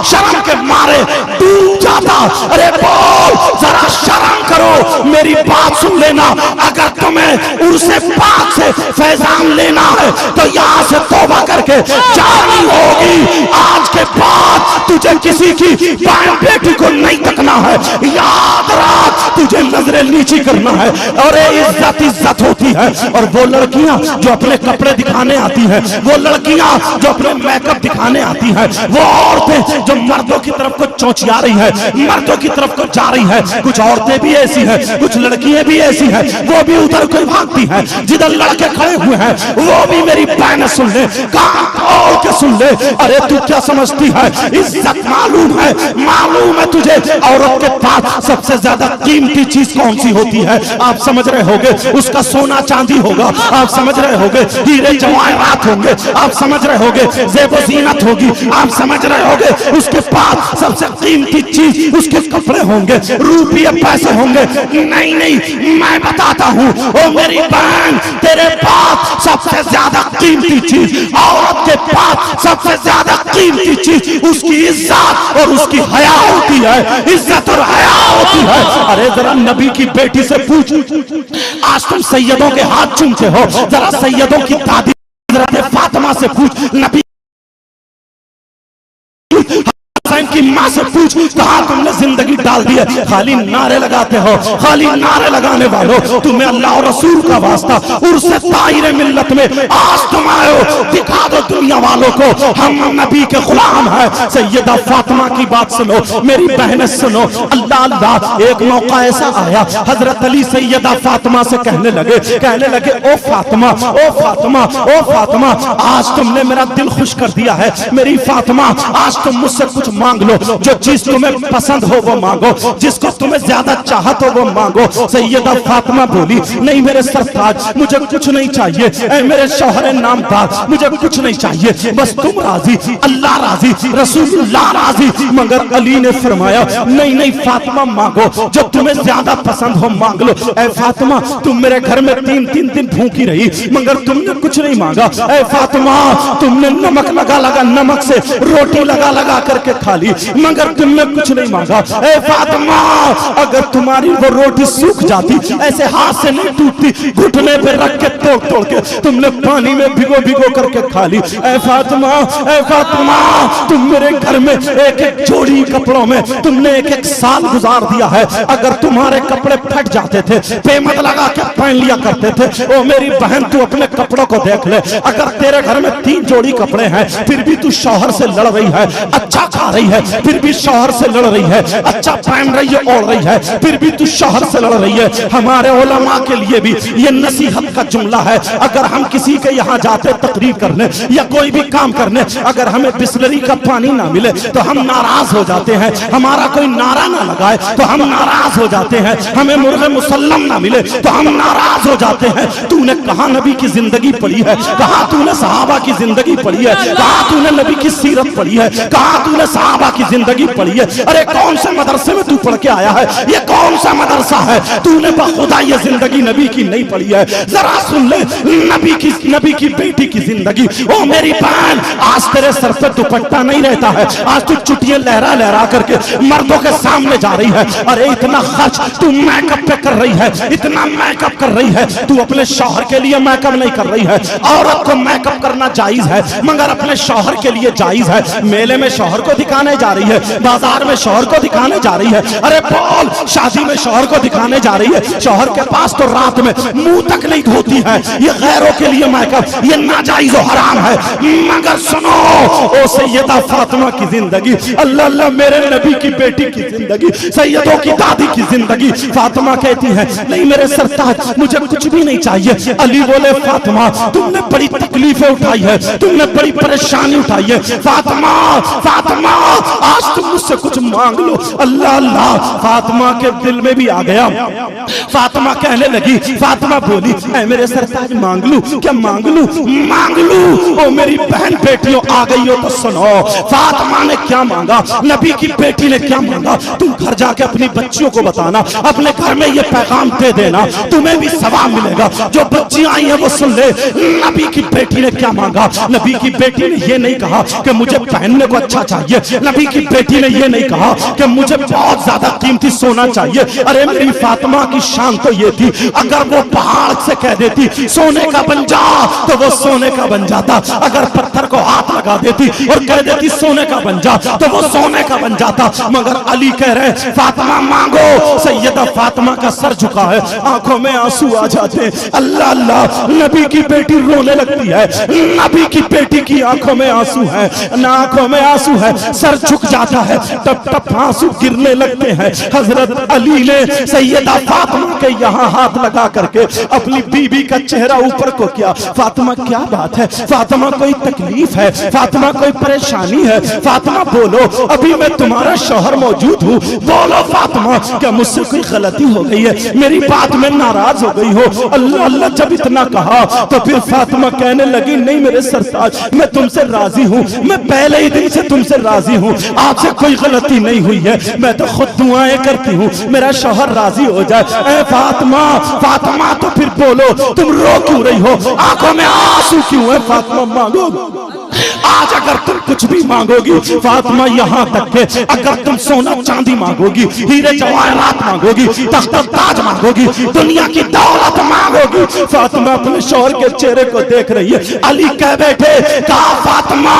[SPEAKER 1] شرم کے مارے ڈوب جاتا. ارے بول ذرا شرم کرو, میری بات سن لینا، اگر تمہیں عرس پاک سے فیضان لینا ہے تو یہاں سے توبہ کر کے جانی ہوگی، آج کے بعد تجھے کسی کی بہن بیٹی کو نہیں تکنا ہے، یاد رکھ تجھے نظریں نیچی کرنا ہے، اور عزت عزت ہوتی ہے۔ اور وہ لڑکیاں جو اپنے کپڑے دکھانے آتی ہیں، وہ لڑکیاں جو اپنے میک اپ دکھانے آتی ہیں، وہ عورتیں جو مردوں کی طرف کو چونچیا رہی ہے، مردوں کی طرف کو جا رہی ہے، کچھ عورتیں بھی ایسی ہیں، کچھ لڑکیاں بھی ایسی ہیں، وہ بھی ادھر کوئی بھاگتی ہیں، جدھر لڑکے کھڑے ہوئے ہیں وہ بھی میری بہن سن لے، کان کھول کے سن لے۔ ارے تو کیا سمجھتی ہے عزت معلوم ہے تجھے عورت کے پاس سب سے زیادہ قیمتی چیز کون سی ہوتی ہے؟ آپ سمجھ رہے ہوگے اس کا سونا چاندی ہوگا، آپ سمجھ رہے ہوگے ہیرے جواہرات ہوں گے، آپ سمجھ رہے ہوگے زیب و زینت ہوگی، آپ سمجھ رہے ہوگے اس کے پاس سب سے قیمتی چیز اس کے کپڑے ہوں گے، روپیے پیسے ہوں گے۔ نہیں میں بتاتا ہوں او میری بہن، تیرے پاس سب سے زیادہ قیمتی چیز، عورت کے پاس سب سے زیادہ قیمتی چیز اس کی عزت اور اس کی حیا ہوتی ہے، عزت اور حیا ہوتی ہے۔ ارے ذرا نبی کی بیٹی سے پوچھ، آج تم سیدوں کے ہاتھ چومتے ہو، ذرا سیدوں کی دادی حضرت فاطمہ سے پوچھ، نبی کی ماں سے پوچھ، کہاں تم نے زندگی ڈال دی ہے؟ خالی نعرے لگاتے ہو، خالی نعرے لگانے والوں، تمہیں اللہ اور رسول کا واسطہ عرس طاہر ملت میں آج تم آئے ہو، دکھا دو دنیا والوں کو ہم نبی کے غلام ہیں۔ سیدہ فاطمہ کی بات سنو میری بہنیں، سنو، اللہ ایک موقع ایسا آیا حضرت علی سیدہ فاطمہ سے کہنے لگے او فاطمہ او فاطمہ او فاطمہ، آج تم نے میرا دل خوش کر دیا ہے، میری فاطمہ آج تم مجھ سے کچھ مانگ لو، جو چیز تمہیں پسند ہو وہ مانگو، جس کو تمہیں زیادہ چاہت ہو وہ مانگو۔ سیدہ فاطمہ بولی نہیں میرے سرتاج مجھے کچھ نہیں چاہیے، اے میرے شوہر نامدار مجھے کچھ نہیں چاہیے، بس تم راضی، اللہ راضی، رسول اللہ راضی۔ مگر علی نے فرمایا نہیں فاطمہ مانگو، جو تمہیں زیادہ پسند ہو مانگ لو۔ اے فاطمہ تم میرے گھر میں تین دن بھوکی رہی مگر تم نے کچھ نہیں مانگا، اے فاطمہ تم نے نمک لگا نمک سے روٹی لگا کر کے کھا لی مگر تم نے کچھ نہیں مانگا۔ اے فاطمہ اگر تمہاری وہ روٹی سوکھ جاتی ایسے ہاتھ سے نہیں ٹوٹتی، گھٹنے پہ رکھ کے توڑ کے تم نے پانی میں بھگو کر کے کھا لی۔ اے فاطمہ تم میرے گھر میں ایک جوڑی کپڑوں میں تم نے ایک سال گزار دیا ہے، اگر تمہارے کپڑے پھٹ جاتے تھے پیمت لگا کے پہن لیا کرتے تھے۔ او میری بہن تو اپنے کپڑوں کو دیکھ لے، اگر تیرے گھر میں 3 جوڑی کپڑے ہیں پھر بھی تو شوہر سے لڑ رہی ہے، اچھا کھا رہی ہے پھر بھی شوہر سے لڑ رہی ہے، اچھا پہن رہی ہے اوڑھ رہی ہے پھر بھی تو شوہر سے لڑ رہی ہے۔ ہمارے علماء کے لیے بھی یہ نصیحت کا جملہ ہے، اگر ہم کسی کے یہاں جاتے تقریر کرنے یا کوئی بھی کام کرنے، اگر ہمیں بسلری کا پانی نہ ملے تو ہم ناراض ہو جاتے ہیں، ہمارا کوئی نعرہ نہ لگائے تو ہم ناراض ہو جاتے ہیں، ہمیں مرغ مسلم نہ ملے تو ہم ناراض ہو جاتے ہیں۔ تو نے کہاں نبی کی زندگی پڑھی ہے، کہاں تو نے صحابہ کی زندگی پڑھی ہے، کہاں تو نے نبی کی سیرت پڑھی ہے، کہاں تو نے صحابہ کی زندگی پڑھی ہے؟ ارے کون سے مدرسے میں تو پڑھ کے آیا ہے؟ یہ کون سا مدرسہ ہے؟ تو نے بخدا یہ زندگی نبی کی نہیں پڑھی ہے۔ ذرا سن لے نبی کی بیٹی کی زندگی۔ او میری بہن آج تیرے سر پہ دوپٹہ نہیں رہتا ہے، آج تو چٹیاں لہرا کر کے مردوں کے سامنے جا رہی ہے۔ ارے اتنا خرچ تو میک اپ پہ کر رہی ہے، اتنا میک اپ کر رہی ہے، تو اپنے شوہر کے لیے میک اپ نہیں کر رہی ہے۔ عورت کو میک اپ کرنا جائز ہے مگر اپنے شوہر کے لیے جائز ہے۔ میلے میں شوہر کو دکھانے جا رہی ہے، بازار میں شوہر کو دکھانے جا رہی ہے، ارے بول شادی میں شوہر کو دکھانے جا رہی ہے۔ شوہر کے پاس تو رات میں منہ تک نہیں دھوتی ہے، یہ غیروں کے لیے میک اپ یہ ناجائز و حرام ہے۔ مگر سنو او سیدہ فاطمہ کی زندگی، اللہ میرے نبی کی بیٹی کی زندگی، سیدوں کی دادی کی زندگی۔ فاطمہ کہتی ہے نہیں میرے سرتاج مجھے کچھ بھی نہیں چاہیے۔ علی بولے فاطمہ تم نے بڑی تکلیفیں اٹھائی ہے، تم نے بڑی پریشانی اٹھائی ہے، فاطمہ آج تم مجھ سے کچھ مانگ لو۔ اللہ فاطمہ کے دل میں بھی آ گیا۔ فاطمہ کہنے لگی، فاطمہ بولی اے میرے سرتاج مانگ لوں کیا؟ مانگ لوں۔ او میری بہن بیٹیوں آ گئی ہو تو سنو فاطمہ نے کیا مانگا، نبی کی بیٹی نے کیا مانگا۔ تم گھر جا کے اپنی بچیوں کو بتانا، اپنے گھر میں یہ پیغام دے دینا، تمہیں بھی ثواب ملے گا۔ جو بچی آئی ہیں وہ سن لے نبی کی بیٹی نے کیا مانگا۔ نبی کی بیٹی نے یہ نہیں کہا کہ مجھے پہننے کو اچھا چاہیے، نبی کی بیٹی نے یہ نہیں کہا کہا کہ مجھے بہت زیادہ قیمتی سونا چاہیے. ارے میری فاطمہ کی شان تو یہ تھی اگر وہ پہاڑ سے کہہ دیتی سونے کا بن جا تو وہ سونے کا بن جاتا, اگر پتھر کو ہاتھ لگا دیتی اور کہہ دیتی سونے کا بن جا تو وہ سونے کا بن جاتا. مگر علی کہہ رہے فاطمہ مانگو. سیدہ فاطمہ کا سر جھکا ہے, آنکھوں میں آنسو آ جاتے ہیں. اللہ اللہ, نبی کی بیٹی رونے لگتی ہے, نبی کی بیٹی کی آنکھوں میں آنسو ہے, آنکھوں میں آنسو ہے, سر جھک جاتا ہے, ٹپ ٹپ آنسو گرنے لگتے ہیں. حضرت علی نے سیدہ فاطمہ کے یہاں ہاتھ لگا کر کے اپنی بیوی کا چہرہ اوپر کو کیا. فاطمہ کیا بات ہے؟ فاطمہ کوئی تکلیف ہے؟ فاطمہ کوئی پریشانی ہے؟ فاطمہ بولو, ابھی میں تمہارا شوہر موجود ہوں, بولو فاطمہ کیا مجھ سے کوئی غلطی ہو گئی ہے, میری بات میں ناراض ہو گئی ہو؟ اللہ اللہ جب اتنا کہا تو پھر فاطمہ کہنے لگی نہیں میرے سرتاج, میں تم سے راضی ہوں, میں پہلے ہی دن سے تم سے راضی ہوں, آپ سے کوئی غلطی نہیں ہوئی ہے, میں تو خود دعائیں کرتی ہوں میرا شوہر راضی ہو جائے. اے فاطمہ, فاطمہ تو پھر بولو تم رو کیوں رہی ہو, آنکھوں میں آنسو کیوں ہے؟ فاطمہ مانگو, آج اگر تم کچھ بھی مانگو گی فاطمہ, یہاں تک کہ اگر تم سونا چاندی مانگو گی, ہیرے جواہرات مانگو گی, تخت و تاج مانگو گی, دنیا کی دولت مانگو گی. فاطمہ اپنے شوہر کے چہرے کو دیکھ رہی ہے. علی کہہ بیٹھے کہا فاطمہ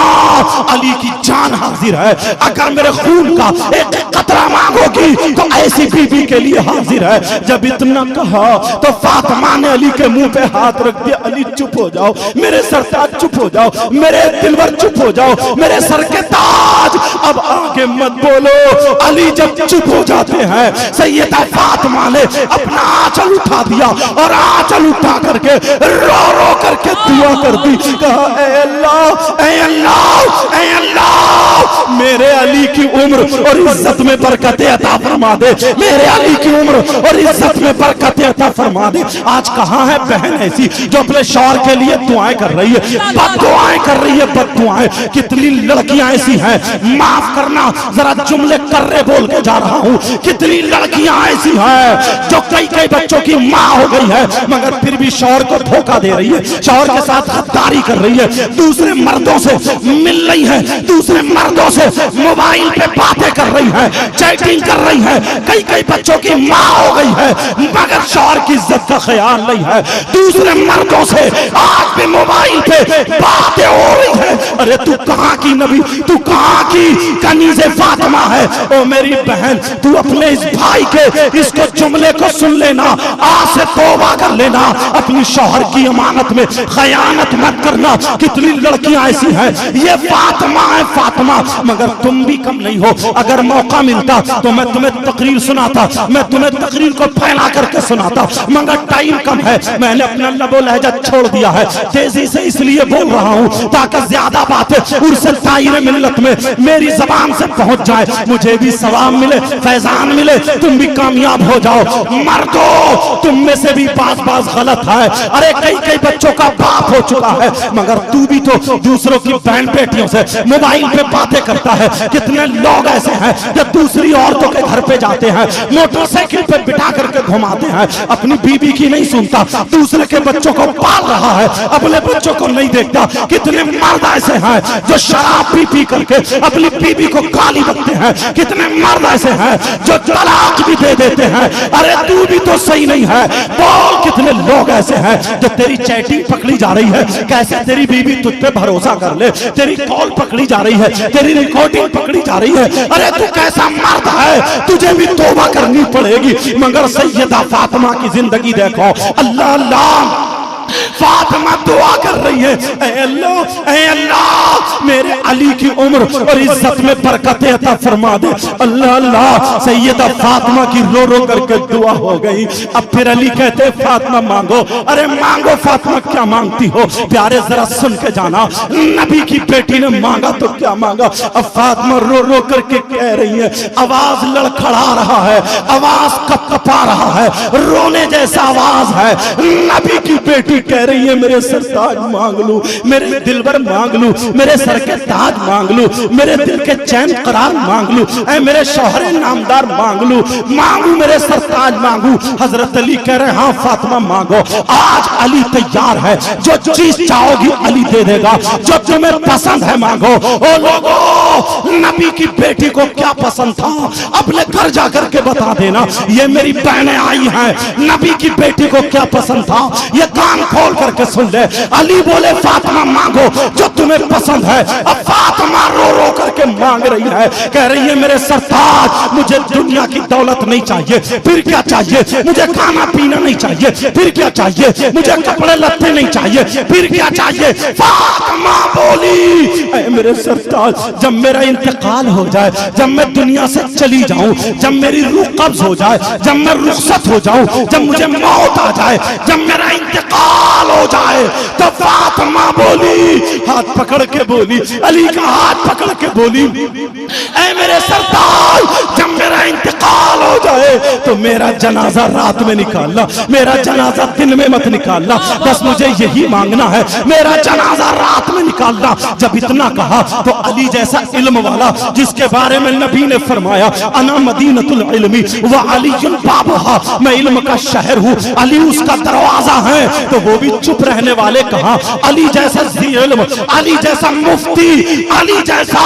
[SPEAKER 1] علی کی جان حاضر ہے, اگر میرے خون کا ایک قطرہ مانگو گی تو ایسی بیوی کے لیے حاضر ہے. جب اتنا کہا تو فاطمہ نے علی کے منہ پہ ہاتھ رکھ دیا. علی چپ ہو جاؤ, میرے سرتاج چپ ہو جاؤ, میرے دلبر چپ ہو جاؤ, میرے سر کے تاج اب آگے مت بولو. علی جب چپ ہو جاتے ہیں سیدہ فاطمہ نے اپنا آنچل اٹھا دیا اور آنچل اٹھا کر کے رو رو کر کے دعا کر دی. کہا اے اللہ, اے اللہ, اے اللہ, میرے علی کی عمر اور عزت میں برکت عطا فرما دے, میرے علی کی عمر اور عزت میں برکت عطا فرما دے. آج کہاں ہے بہن ایسی جو اپنے شوہر کے لیے دعائیں کر رہی ہے, بد دعائیں کر رہی ہے, بد دعائیں. کتنی لڑکیاں ایسی ہیں, معاف کرنا ذرا جملے کرے بول کے جا رہا ہوں, کتنی لڑکیاں ایسی ہیں جو کئی کئی بچوں کی ماں ہو گئی ہے مگر پھر بھی شوہر کو دھوکہ دے رہی ہے, شوہر کے ساتھ غداری کر رہی ہے, دوسرے مردوں سے مل رہی ہے, دوسرے مردوں سے موبائل پہ باتیں کر رہی ہے, چیٹنگ کر رہی ہے, کئی کئی بچوں کی ماں ہو گئی ہے مگر شوہر کی عزت کا خیال نہیں ہے, دوسرے مردوں سے آج بھی موبائل پہ باتیں ہو رہی ہے. ارے تو کہاں کی نبی, تو کہاں کی کنیز فاطمہ ہے؟ او میری بہن, تو اپنے اس بھائی کے اس کو جملے کو سن لینا, آج سے توبہ کر لینا, اپنی شوہر کی امانت میں خیانت مت کرنا. کتنی لڑکیاں ایسی ہیں, یہ فاطمہ ہے فاطمہ, مگر تم بھی کم نہیں ہو. اگر موقع ملتا تو میں تمہیں تقریر سناتا, میں تمہیں تقریر کو پھیلا کر کے سناتا, مگر ٹائم کم ہے, میں نے اپنا لب و لہجہ چھوڑ دیا ہے. تیزی سے اس لیے بول رہا ہوں تاکہ زیادہ باتیں عرص طائر ملت میں میری زبان سے پہنچ جائے, مجھے بھی ثواب ملے, فیضان ملے, تم بھی کامیاب ہو جاؤ. مردو تم میں سے بھی باز باز غلط ہے. ارے کئی کئی بچوں کا باپ ہو چکا ہے مگر تو بھی تو دوسروں کی بہن بیٹیوں سے موبائل پہ باتیں کرتا ہے. کتنے لوگ ایسے ہیں کہ دوسری عورتوں کے گھر پہ جاتے ہیں, موٹر سائیکل پہ بٹھا کر کے گھماتے ہیں, اپنی بیوی کی نہیں سنتا, دوسرے کے بچوں کو پال رہا ہے, اپنے بچوں کو نہیں دیکھتا. کتنے مرد ایسے ہیں جو شراب پی پی کر کے اپنی بیوی کو گالی بکتے ہیں, کتنے مرد ایسے ہیں جو طلاق بھی دے دیتے ہیں. ارے تو بھی تو صحیح نہیں ہے, بول. کتنے لوگ ایسے ہیں جو تیری چیٹنگ پکڑی جا رہی ہے, کیسے تیری بیوی تجھ پہ بھروسہ کر لے, تیری کال پکڑی جا رہی ہے, تیری ریکارڈنگ پکڑی جا رہی ہے. ارے تو کیسا مرد ہے, تجھے بھی توبہ کرنی پڑے گی. مگر سیدہ فاطمہ کی زندگی دیکھو, اللہ اللہ, فاطمہ دعا کر رہی ہے, اے اللہ, اے اللہ, میرے علی کی عمر اور عزت میں برکت عطا فرما دے. اللہ اللہ, سیدہ فاطمہ کی رو رو کر کے دعا ہو گئی. اب پھر علی کہتے فاطمہ مانگو. ارے مانگو فاطمہ, کیا مانگتی ہو پیارے, ذرا سن کے جانا. نبی کی بیٹی نے مانگا تو کیا مانگا. اب فاطمہ رو رو کر کے کہہ رہی ہے, آواز لڑکھڑا رہا ہے, آواز کپ کپا رہا ہے, رونے جیسا آواز ہے. نبی کی بیٹی کہہ رہی ہے میرے سر تاج مانگ لوں، میرے دلبر مانگ لوں، میرے سر کے تاج مانگ لوں، میرے دل کے چین قرار مانگ لوں، اے میرے شوہر نامدار مانگ لوں، مانگوں میرے سر تاج مانگوں۔ حضرت علی کہہ رہے ہاں فاطمہ مانگو، آج علی تیار ہے، جو چیز چاہو گی علی دے دے گا، جو تمہیں پسند ہے مانگو۔ او لوگو، نبی کی بیٹی کو کیا پسند تھا اپنے گھر جا کر کے بتا دینا۔ یہ میری بہنیں آئی ہیں، نبی کی بیٹی کو کیا پسند تھا یہ کان کھول کر کے سن لے۔ علی بولے فاطمہ مانگو جو تمہیں پسند ہے۔ اب فاطمہ رو رو کر کے مانگ رہی ہے، کہہ رہی ہے میرے سرتاج مجھے دنیا کی دولت نہیں چاہیے، پھر کیا چاہیے؟ مجھے کھانا پینا نہیں چاہیے، پھر کیا چاہیے؟ مجھے کپڑے لتے نہیں چاہیے، پھر کیا چاہیے؟ فاطمہ بولی اے میرے سرتاج جب میرا انتقال ہو جائے، جب میں دنیا سے چلی جاؤں، جب میری روح قبض ہو جائے، جب میں رخصت ہو جاؤں، جب مجھے موت آ جائے، جب میرا انتقال ہو جائے، تو فاطمہ بولی، ہاتھ پکڑ کے بولی، علی کا ہاتھ پکڑ کے بولی اے میرے سرتاج جب میرا انتقال ہو جائے تو میرا جنازہ رات میں نکالنا، میرا جنازہ دن میں مت نکالنا، بس مجھے یہی مانگنا ہے، میرا جنازہ رات میں نکالنا۔ جب اتنا کہا تو علی جیسا علم والا جس کے بارے میں نبی نے فرمایا انا مدینۃ العلم وعلی بابها، میں علم کا شہر ہوں، علی اس کا دروازہ ہے، تو وہ بھی چپ رہنے والے کہا علی جیسا ذی علم، علی جیسا مفتی، علی جیسا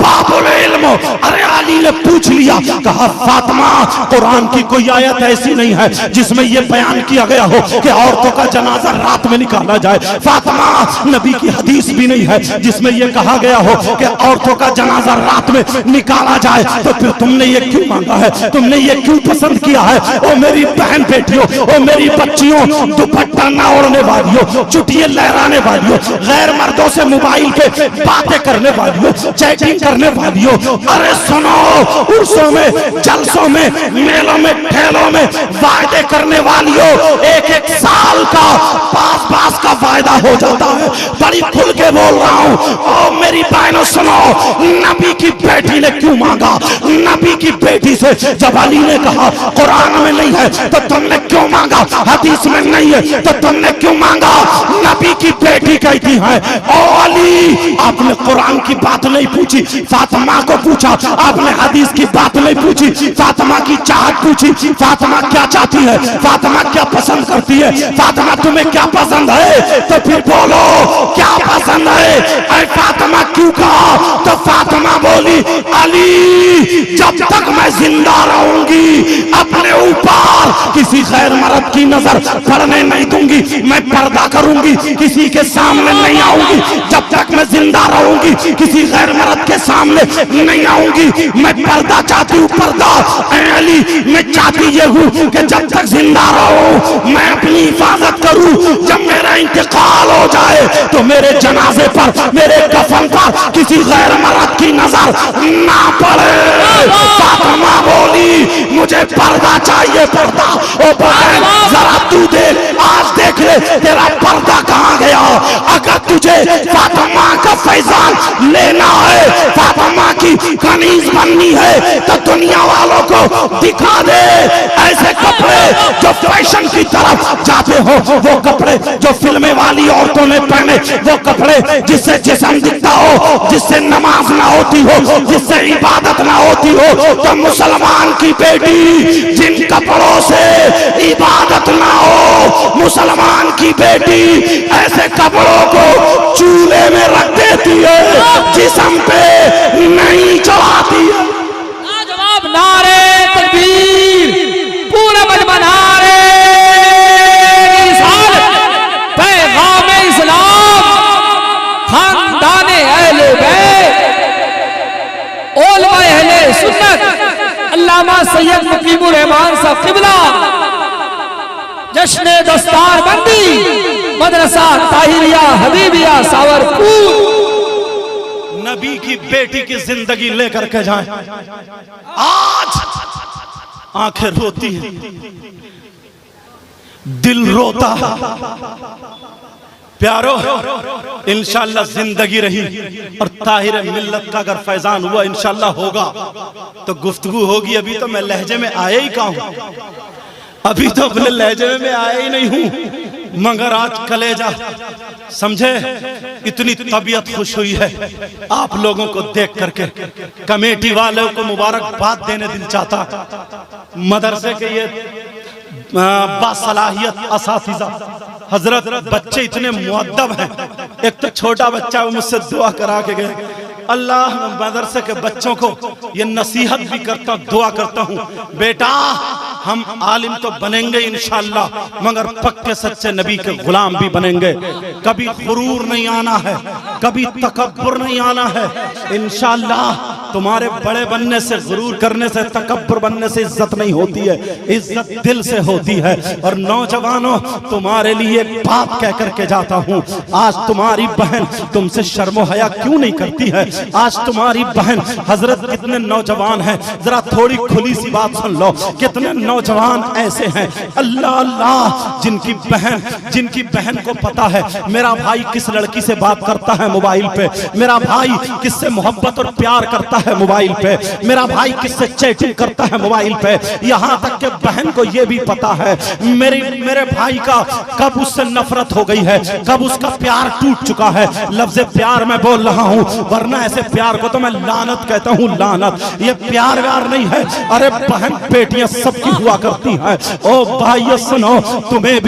[SPEAKER 1] باب العلم۔ ارے علی نے پوچھ لیا، کہا فاطمہ قرآن کی کوئی آیت ایسی نہیں ہے جس میں یہ بیان کیا گیا ہو کہ عورتوں کا جنازہ رات میں نکالا جائے۔ فاطمہ نبی کی حدیث بھی نہیں ہے جس میں یہ کہا گیا ہو کہ عورتوں کا جنازہ رات میں نکالا جائے، تو پھر تم نے یہ کیوں مانگا ہے؟ تم نے یہ کیوں پسند کیا ہے؟ او میری بہن بیٹیوں، او میری بچیوں، دوپٹہ نہ اوڑھنے والیوں، چٹیے لہرانے والیوں، غیر مردوں سے موبائل پہ باتیں کرنے والیوں، چیٹنگ کرنے والیوں، ارے سنو، عرسوں میں، جلسوں میں، میلوں میں، ٹھیلوں میں وعدے کرنے والیوں، ایک ایک سال کا پاس کا وعدہ ہو جاتا ہے۔ بڑی کھل کے بول رہا ہوں، او میری بہنوں سنو، نبی کی بیٹی نے کیوں مانگا؟ نبی کی بیٹی سے جب علی نے کہا قرآن میں نہیں ہے تو تم نے کیوں مانگا؟ حدیث میں نہیں ہے تو تم نے کیوں مانگا؟ نبی کی بیٹی کہتی ہے او علی آپ نے قرآن کی بات نہیں پوچھی، فاطمہ کو پوچھا، آپ نے حدیث کی بات نہیں پوچھی، فاطمہ کی چاہت پوچھی، فاطمہ کیا چاہتی ہے، فاطمہ کیا پسند کرتی ہے، فاطمہ تمہیں کیا پسند ہے، تو پھر بولو کیا پسند ہے؟ اے فاطمہ کیوں کہا؟ تو فاطمہ بولی علی جب تک میں زندہ رہوں گی اپنے اوپر کسی غیر مرد کی نظر پڑنے نہیں دوں گی، میں پردہ کروں گی، کسی کے سامنے نہیں آؤں گی، جب تک میں زندہ رہوں گی کسی غیر مرد کے سامنے نہیں آؤں گی، میں پردہ چاہتی ہوں، پردہ۔ اے علی میں چاہتی یہ ہوں کہ جب تک زندہ رہوں میں اپنی حفاظت کروں، جب میرا انتقال ہو جائے تو میرے جنازے پر، میرے کفن پر کسی غیر مرد کی نظر نہ پڑے۔ فاطمہ بولی مجھے پردہ چاہیے، پردہ۔ او بہن ذرا تو دیکھ، آج دیکھ لے تیرا پردہ کہاں گیا۔ اگر تجھے فاطمہ کا فیضان لینا ہے، فاطمہ کی کنیز بننی ہے، تو دنیا والوں کو دکھا دے ایسے کپڑے جو فیشن کی طرف جاتے ہو، وہ کپڑے جو فلمیں والی عورتوں نے پہنے، وہ کپڑے جس سے جسم دکھتا ہو، جس سے نماز نہ ہوتی ہو، جس سے عبادت نہ ہوتی ہو۔ تو مسلمان کی بیٹی جن کپڑوں سے عبادت نہ ہو، مسلمان کی بیٹی ایسے کپڑوں کو چولہے میں رکھ دیتی ہے، جسم پہ نہیں چڑھاتی ہے۔
[SPEAKER 2] جواب نعرے تکبیر، پورا مجمع نعرے رسالت، پیغام اسلام، خاندان اہل بیت، علماء اہل سنت، علامہ سید مقیم الرحمان صاحب قبلہ، جشن دستار بندی مدرسہ طاہریہ حبیبیہ ساورپور۔
[SPEAKER 1] نبی کی بیٹی کی زندگی لے کر کے جائیں، آج آنکھیں روتی ہیں، دل روتا۔ پیارو انشاءاللہ زندگی رہی اور طاہر ملت کا اگر فیضان ہوا انشاءاللہ ہوگا تو گفتگو ہوگی۔ ابھی تو میں لہجے میں آیا ہی کہاں ہوں، ابھی تو اپنے لہجے میں آیا ہی نہیں ہوں۔ مگر آج کلیجہ سمجھے اتنی طبیعت خوش ہوئی ہے آپ لوگوں کو دیکھ کر کے. کمیٹی والوں کو مبارکباد دینے دل چاہتا. مدرسے کے یہ باصلاحیت اساتذہ حضرت بچے اتنے مؤدب ہیں. ایک تو چھوٹا بچہ وہ مجھ سے دعا کرا کے گئے. اللہ مدرسے کے بچوں کو یہ نصیحت بھی کرتا ہوں, دعا کرتا ہوں, بیٹا ہم عالم تو بنیں گے انشاءاللہ مگر پکے سچے نبی کے غلام بھی بنیں گے. کبھی غرور نہیں آنا ہے, کبھی تکبر نہیں آنا ہے. انشاءاللہ تمہارے بڑے بننے سے, غرور کرنے سے, تکبر بننے سے عزت نہیں ہوتی ہے, عزت دل سے ہوتی ہے. اور نوجوانوں تمہارے لیے ایک بات کہہ کر کے جاتا ہوں, آج تمہاری بہن تم سے شرم و حیا کیوں نہیں کرتی ہے؟ آج تمہاری بہن حضرت کتنے نوجوان ہیں, ذرا تھوڑی کھلی سی بات سن لو. کتنے نوجوان ایسے ہیں اللہ اللہ جن کی بہن کو پتا ہے میرا بھائی کس لڑکی سے بات کرتا ہے موبائل پہ, میرا بھائی کس سے محبت اور پیار کرتا ہے موبائل پہ, میرا بھائی کس سے چیٹنگ کرتا ہے موبائل پہ. یہاں تک کہ بہن کو یہ بھی پتا ہے میرے بھائی کا کب اس سے نفرت ہو گئی ہے, کب اس کا پیار ٹوٹ چکا ہے. لفظ پیار میں بول رہا ہوں, ورنہ ایسے پیار کو تو میں لعنت کہتا ہوں, لعنت. یہ پیار ویار نہیں ہے. ارے بہن بیٹیاں سب کی ہوا کرتی ہیں. او بھائیو سنو, تمہیں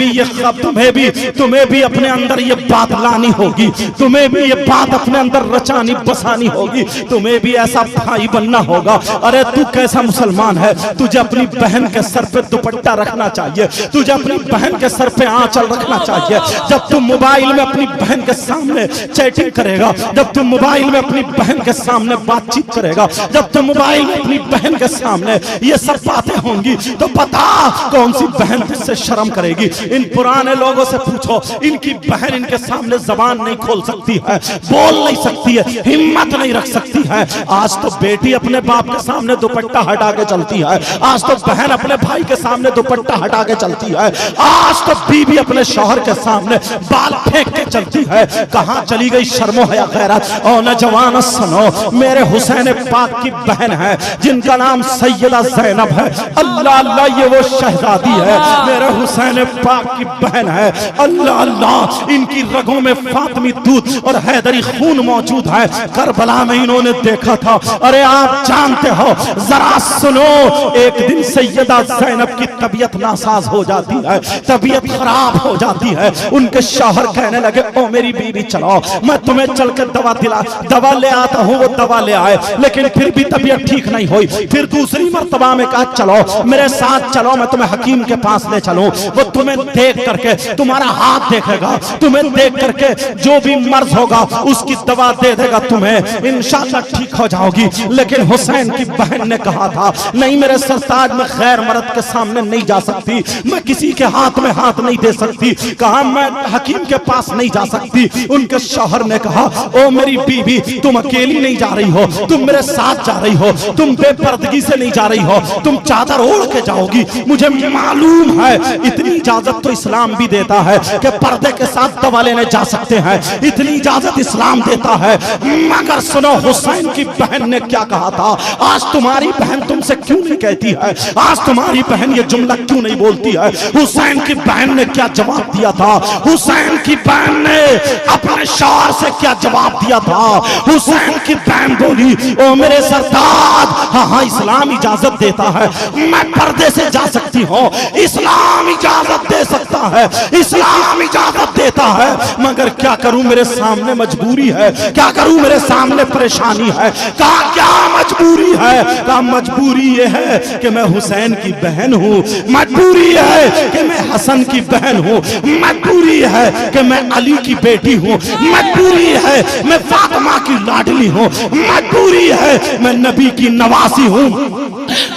[SPEAKER 1] بھی اپنے اندر یہ بات لانی ہوگی, تمہیں بھی یہ بات اپنے اندر رچانی بسانی ہوگی, تمہیں بھی ایسا بھائی بننا ہوگا. ارے تو کیسا مسلمان ہے, تجھے اپنی بہن کے سر پہ دوپٹہ رکھنا چاہیے, تجھے اپنی بہن کے سر پہ آنچل رکھنا چاہیے. جب تم موبائل میں اپنی بہن کے سامنے چیٹنگ کرے گا, جب تم موبائل میں اپنی بہن کے سامنے بات چیت کرے گا, جب تم موبائل میں اپنی بہن کے سامنے یہ سب باتیں ہوں گی, تو پتا کون سی بہن تجھ سے شرم کرے گی. ان پرانے لوگوں سے پوچھو, ان کی بہن ان کے سامنے زبان نہیں کھول سکتی ہے, بول نہیں سکتی ہے, ہمت نہیں رکھ سکتی ہے. آج تو بیٹی اپنے باپ کے سامنے دوپٹہ ہٹا کے چلتی ہے, آج تو بہن اپنے بھائی کے سامنے دوپٹہ ہٹا کے چلتی ہے, آج تو بیوی اپنے شوہر کے سامنے بال پھینک کے چلتی ہے. کہاں چلی گئی شرم و حیا غیرت؟ او نوجوان سنو, میرے حسین پاک کی بہن ہے جن کا نام سیدہ زینب ہے. اللہ اللہ یہ وہ شہزادی ہے, میرے حسین پاک کی بہن ہے. اللہ اللہ ان کی رگوں میں فاطمی دودھ اور حیدری خون موجود ہے. کربلا میں انہوں نے دیکھا تھا. ارے آپ جانتے ہو, ذرا سنو, ایک دن سیدہ زینب کی طبیعت ناساز ہو جاتی ہے, طبیعت خراب ہو جاتی ہے. ان کے شوہر کہنے لگے, او میری بیوی چلو میں تمہیں چل کے دوا لے آتا ہوں. وہ دوا لے آئے, لیکن پھر بھی طبیعت ٹھیک نہیں ہوئی. پھر دوسری مرتبہ میں کہا, چلو میرے ساتھ چلو, میں تمہیں حکیم کے پاس لے چلوں. وہ تمہیں دیکھ کر کے تمہارا ہاتھ دیکھے گا, تمہیں دیکھ کر کے جو بھی مرض ہوگا اس کی دوا دے دے گا, تمہیں انشاءاللہ ٹھیک ہو جاؤ گی. لیکن حسین کی بہن نے کہا تھا, نہیں میرے سرتاج, میں غیر مرد کے سامنے نہیں جا سکتی, میں کسی کے ہاتھ میں ہاتھ نہیں دے سکتی. کہا میں حکیم کے پاس نہیں جا سکتی. ان کے شوہر نے کہا, او میری بیوی تم اکیلی نہیں جا رہی ہو, تم میرے ساتھ جا رہی ہو, تم بے پردگی سے نہیں جا رہی ہو, تم چادر اوڑھ کے جاؤ گی. مجھے معلوم ہے اتنی اجازت تو اسلام بھی دیتا ہے کہ پردے کے ساتھ دوا لینے جا سکتے ہیں, اتنی اجازت اسلام دیتا ہے. مگر سنو, حسین کی بہن نے کیا کہا تھا. آج تمہاری بہن تم سے کیوں نہیں کہتی ہے, آج تمہاری بہن یہ جملہ کیوں نہیں بولتی ہے. حسین کی بہن نے کیا جواب دیا تھا, حسین کی بہن نے اپنے شوہر سے کیا جواب دیا تھا. حسین کی بہن بولی, او میرے سرتاج, ہاں ہاں اسلام اجازت دیتا ہے, میں پردے سے جا سکتی ہوں, اسلام اجازت دے سکتا ہے, اسلام اجازت دیتا ہے. مگر کیا کروں, میرے سامنے مجبوری ہے, کیا کروں, میرے سامنے پریشانی ہے. کہا کیا مجبوری ہے؟ کہا مجبوری یہ ہے کہ میں حسین کی بہن ہوں, مجبوری ہے کہ میں حسن کی بہن ہوں, مجبوری ہے کہ میں علی کی بیٹی ہوں, مجبوری ہے میں فاطمہ کی لاڈلی ہوں, مجبوری ہے میں نبی کی نواسی ہوں.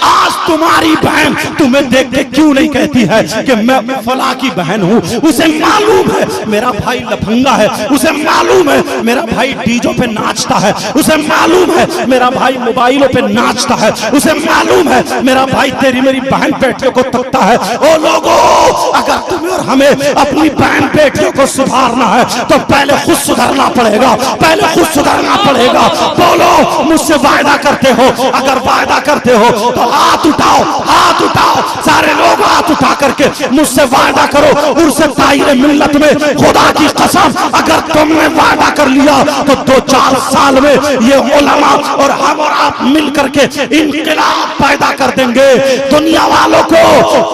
[SPEAKER 1] آج تمہاری بہن تمہیں دیکھ کے کیوں نہیں کہتی ہے کہ میں فلاں کی بہن ہوں. اسے معلوم ہے میرا بھائی لفنگا ہے, اسے معلوم ہے میرا بھائی ڈیجوں پہ ناچتا ہے, اسے معلوم ہے میرا بھائی موبائلوں پہ ناچتا ہے, اسے معلوم ہے میرا بھائی تیری میری بہن بیٹیوں کو تکتا ہے. او لوگو, اگر تمہیں اور ہمیں اپنی بہن بیٹیوں کو سدھارنا ہے تو پہلے خود سدھرنا پڑے گا, پہلے خود سدھرنا پڑے گا. بولو مجھ سے وعدہ کرتے ہو, اگر وعدہ کرتے ہو تو ہاتھ اٹھاؤ، ہاتھ اٹھاؤ، سارے لوگ ہاتھ اٹھا کر کے مجھ سے وعدہ کرو، عرس طاہر ملت میں خدا کی قسم اگر تم نے وعدہ کر لیا تو 2-4 سال میں یہ علماء اور ہم اور آپ مل کر کے انقلاب پیدا کر دیں گے، دنیا والوں کو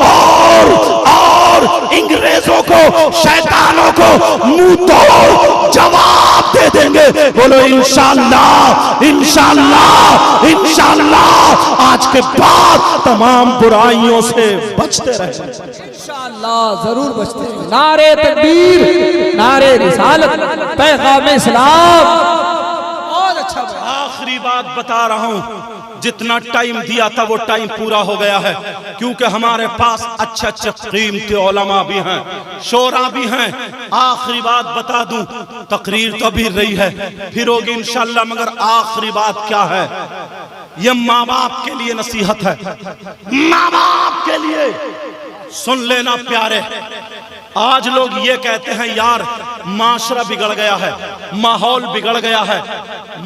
[SPEAKER 1] اور انگریزوں کو، شیطانوں کو منہ توڑ جواب دے دیں گے۔ بولو انشاءاللہ، انشاءاللہ، انشاءاللہ۔ آج کے بعد تمام برائیوں سے بچتے رہیں،
[SPEAKER 2] انشاءاللہ ضرور بچتے ہیں۔ نعرہ تکبیر، نعرہ رسالت، پیغام اسلام۔ بہت اچھا بات۔
[SPEAKER 1] آخری بات بتا رہا ہوں، جتنا ٹائم دیا تھا وہ ٹائم پورا ہو گیا ہے، کیونکہ ہمارے پاس اچھے اچھے قیمتی علماء بھی ہیں، شورا بھی ہیں۔ آخری بات بتا دوں، تقریر تو بھی رہی ہے، پھر ہوگی انشاءاللہ، مگر آخری بات کیا ہے؟ یہ ماں باپ کے لیے نصیحت ہے، ماں باپ کے لیے سن لینا پیارے۔ آج لوگ یہ کہتے ہیں یار معاشرہ بگڑ گیا ہے، ماحول بگڑ گیا ہے،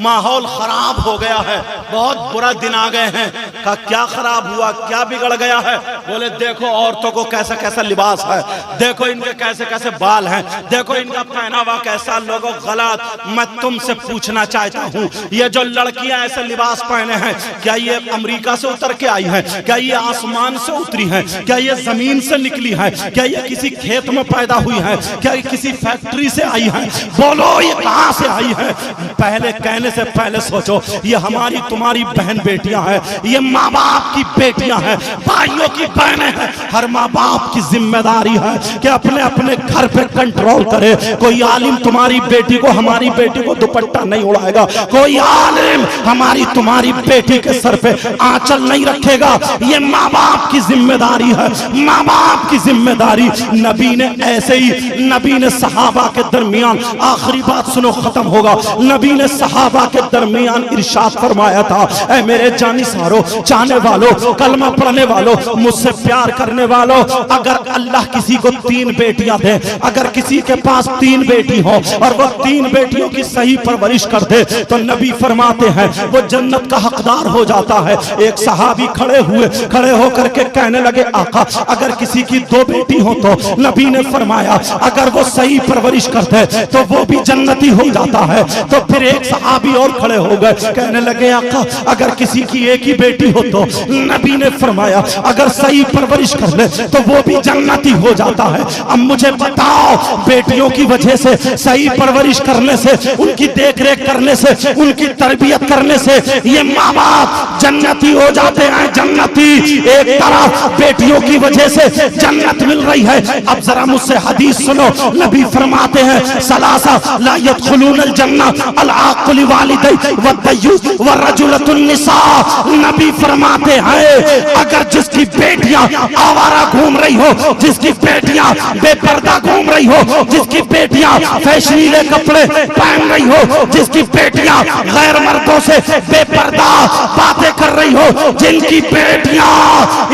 [SPEAKER 1] ماحول خراب ہو گیا ہے، بہت برا دن آ گئے ہیں۔ کہا کیا خراب ہوا، کیا بگڑ گیا ہے؟ بولے دیکھو عورتوں کو کیسا کیسا لباس ہے، دیکھو ان کے کیسے کیسے بال ہیں، دیکھو ان کا پہناوا کیسا، لوگوں غلط۔ میں تم سے پوچھنا چاہتا ہوں، یہ جو لڑکیاں ایسے لباس پہنے ہیں، کیا یہ امریکہ سے اتر کے آئی ہیں؟ کیا یہ آسمان سے اتری ہیں؟ کیا یہ زمین سے نکلی ہیں؟ کیا یہ کسی کھیت میں پیدا ہوئی ہیں؟ کیا یہ کسی فیکٹری سے آئی ہیں؟ بولو یہ کہاں سے آئی ہیں؟ پہلے کہنے سے پہلے سوچو، یہ ہماری تمہاری بہن بیٹیاں ہیں، یہ ماں باپ کی بیٹیاں ہیں، بھائیوں کی بہنیں ہیں۔ ہر ماں باپ کی ذمہ داری ہے کہ اپنے اپنے گھر پہ کنٹرول کرے۔ کوئی عالم تمہاری بیٹی کو، ہماری بیٹی کو دوپٹہ نہیں اڑائے گا، کوئی عالم ہماری تمہاری بیٹی کے سر پہ آنچل نہیں رکھے گا۔ یہ ماں باپ کی ذمہ داری ہے، ماں باپ کی ذمہ داری۔ نبی نے ایسے ہی، نبی نے صحابہ کے درمیان، آخری بات سنو ختم ہوگا، نبی نے صحابہ کے درمیان ارشاد فرمایا تھا، اے میرے جانی سارو، چاہنے والوں، کلمہ پڑھنے والوں، مجھ سے پیار کرنے والوں، اگر اللہ کسی کو 3 بیٹیاں دے، اگر کسی کے پاس 3 بیٹی ہوں اور وہ 3 بیٹیوں کی صحیح پرورش کر دے تو نبی فرماتے ہیں وہ جنت کا حقدار ہو جاتا ہے۔ ایک صحابی کھڑے ہو کر کے کہنے لگے آقا اگر کسی کی 2 بیٹی ہوں تو؟ نبی نے فرمایا اگر وہ صحیح پرورش کرتے تو وہ بھی جنتی ہو جاتا ہے۔ تو پھر ایک صحابی اور کھڑے ہو گئے، کہنے لگے آقا اگر کسی کی ایک ہی بیٹی ہو تو؟ نبی نے فرمایا اگر صحیح پرورش کر لے تو وہ بھی جنتی ہو جاتا ہے۔ اب مجھے بتاؤ، بیٹیوں کی وجہ سے، صحیح پرورش کرنے سے، ان کی دیکھ ریکھ کرنے سے، ان کی تربیت کرنے سے یہ ماں باپ جنتی ہو جاتے ہیں، جنتی۔ ایک طرف بیٹیوں کی وجہ سے جنت مل رہی ہے، اب ذرا مجھ سے حدیث سنو، نبی فرماتے ہیں ثلاثہ لا يدخلون الجنہ العاقل والدی والدیوث والرجلۃ النساء۔ نبی فرماتے ہیں اگر جس کی بیٹیاں آوارہ گھوم رہی ہو، جس کی بیٹیاں بے پردہ گھوم رہی ہو، جس کی بیٹیاں فیشنیلے کپڑے پہن رہی ہو، جس کی بیٹیاں غیر مردوں سے بے پردہ باتیں کر رہی ہو، جن کی بیٹیاں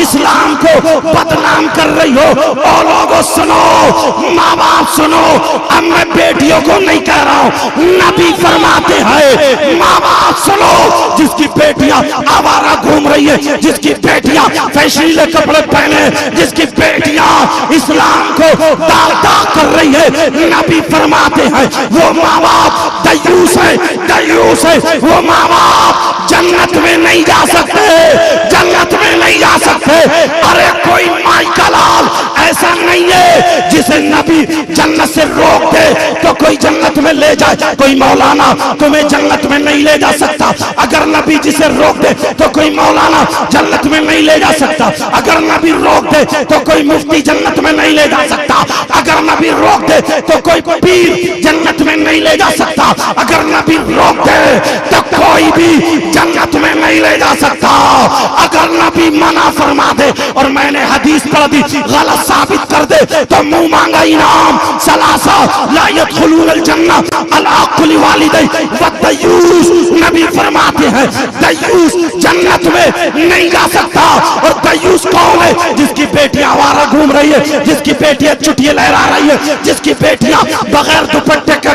[SPEAKER 1] اسلام کو بدنام کر رہی ہو، اور لوگوں سنو، ماں باپ سنو، اب میں بیٹیوں کو نہیں کہہ رہا ہوں، نبی فرماتے ہیں ماں باپ سنو، جس کی بیٹیاں آوارہ گھوم رہی ہے، جس کی بیٹیاں فیشنیلے کپڑے پہنے، جس کی بیٹیاں اسلام کو داغ داغ کر رہی ہے، نبی فرماتے ہیں وہ ماں باپ دیوس ہے، دیوس ہے، وہ ماں باپ جنت میں نہیں جا سکتے، جنت میں نہیں جا سکتے۔ ارے کوئی مائی کا لال ایسا نہیں ہے جسے نبی جنت سے روک دے تو کوئی جنت میں لے جائے۔ کوئی مولانا تمہیں جنت میں نہیں لے جا سکتا، اگر نبی جسے روک دے تو کوئی مولانا جنت میں نہیں لے جا سکتا، اگر نبی روک دے تو کوئی مفتی جنت میں نہیں لے جا سکتا، اگر نبی روک دے تو کوئی پیر جنت میں نہیں لے جا سکتا، اگر نبی روک دے تو کوئی بھی جنت میں نہیں لے جا سکتا، اگر نبی منع فرما دے اور میں نے حدیث پڑھ دی غلط ثابت کر دے تو منہ مانگا انعام۔ ثلاثہ لا يدخلون الجنہ العاقل والدی والدیوس، نبی فرماتے ہیں دیوس جنت میں نہیں جا سکتا۔ اور دیوس کون ہے؟ جس کی بیٹیاں آوارہ گھوم رہی ہے، جس کی بیٹیاں چٹیے لہرا رہی ہے، جس کی بیٹیاں بغیر دوپٹے کے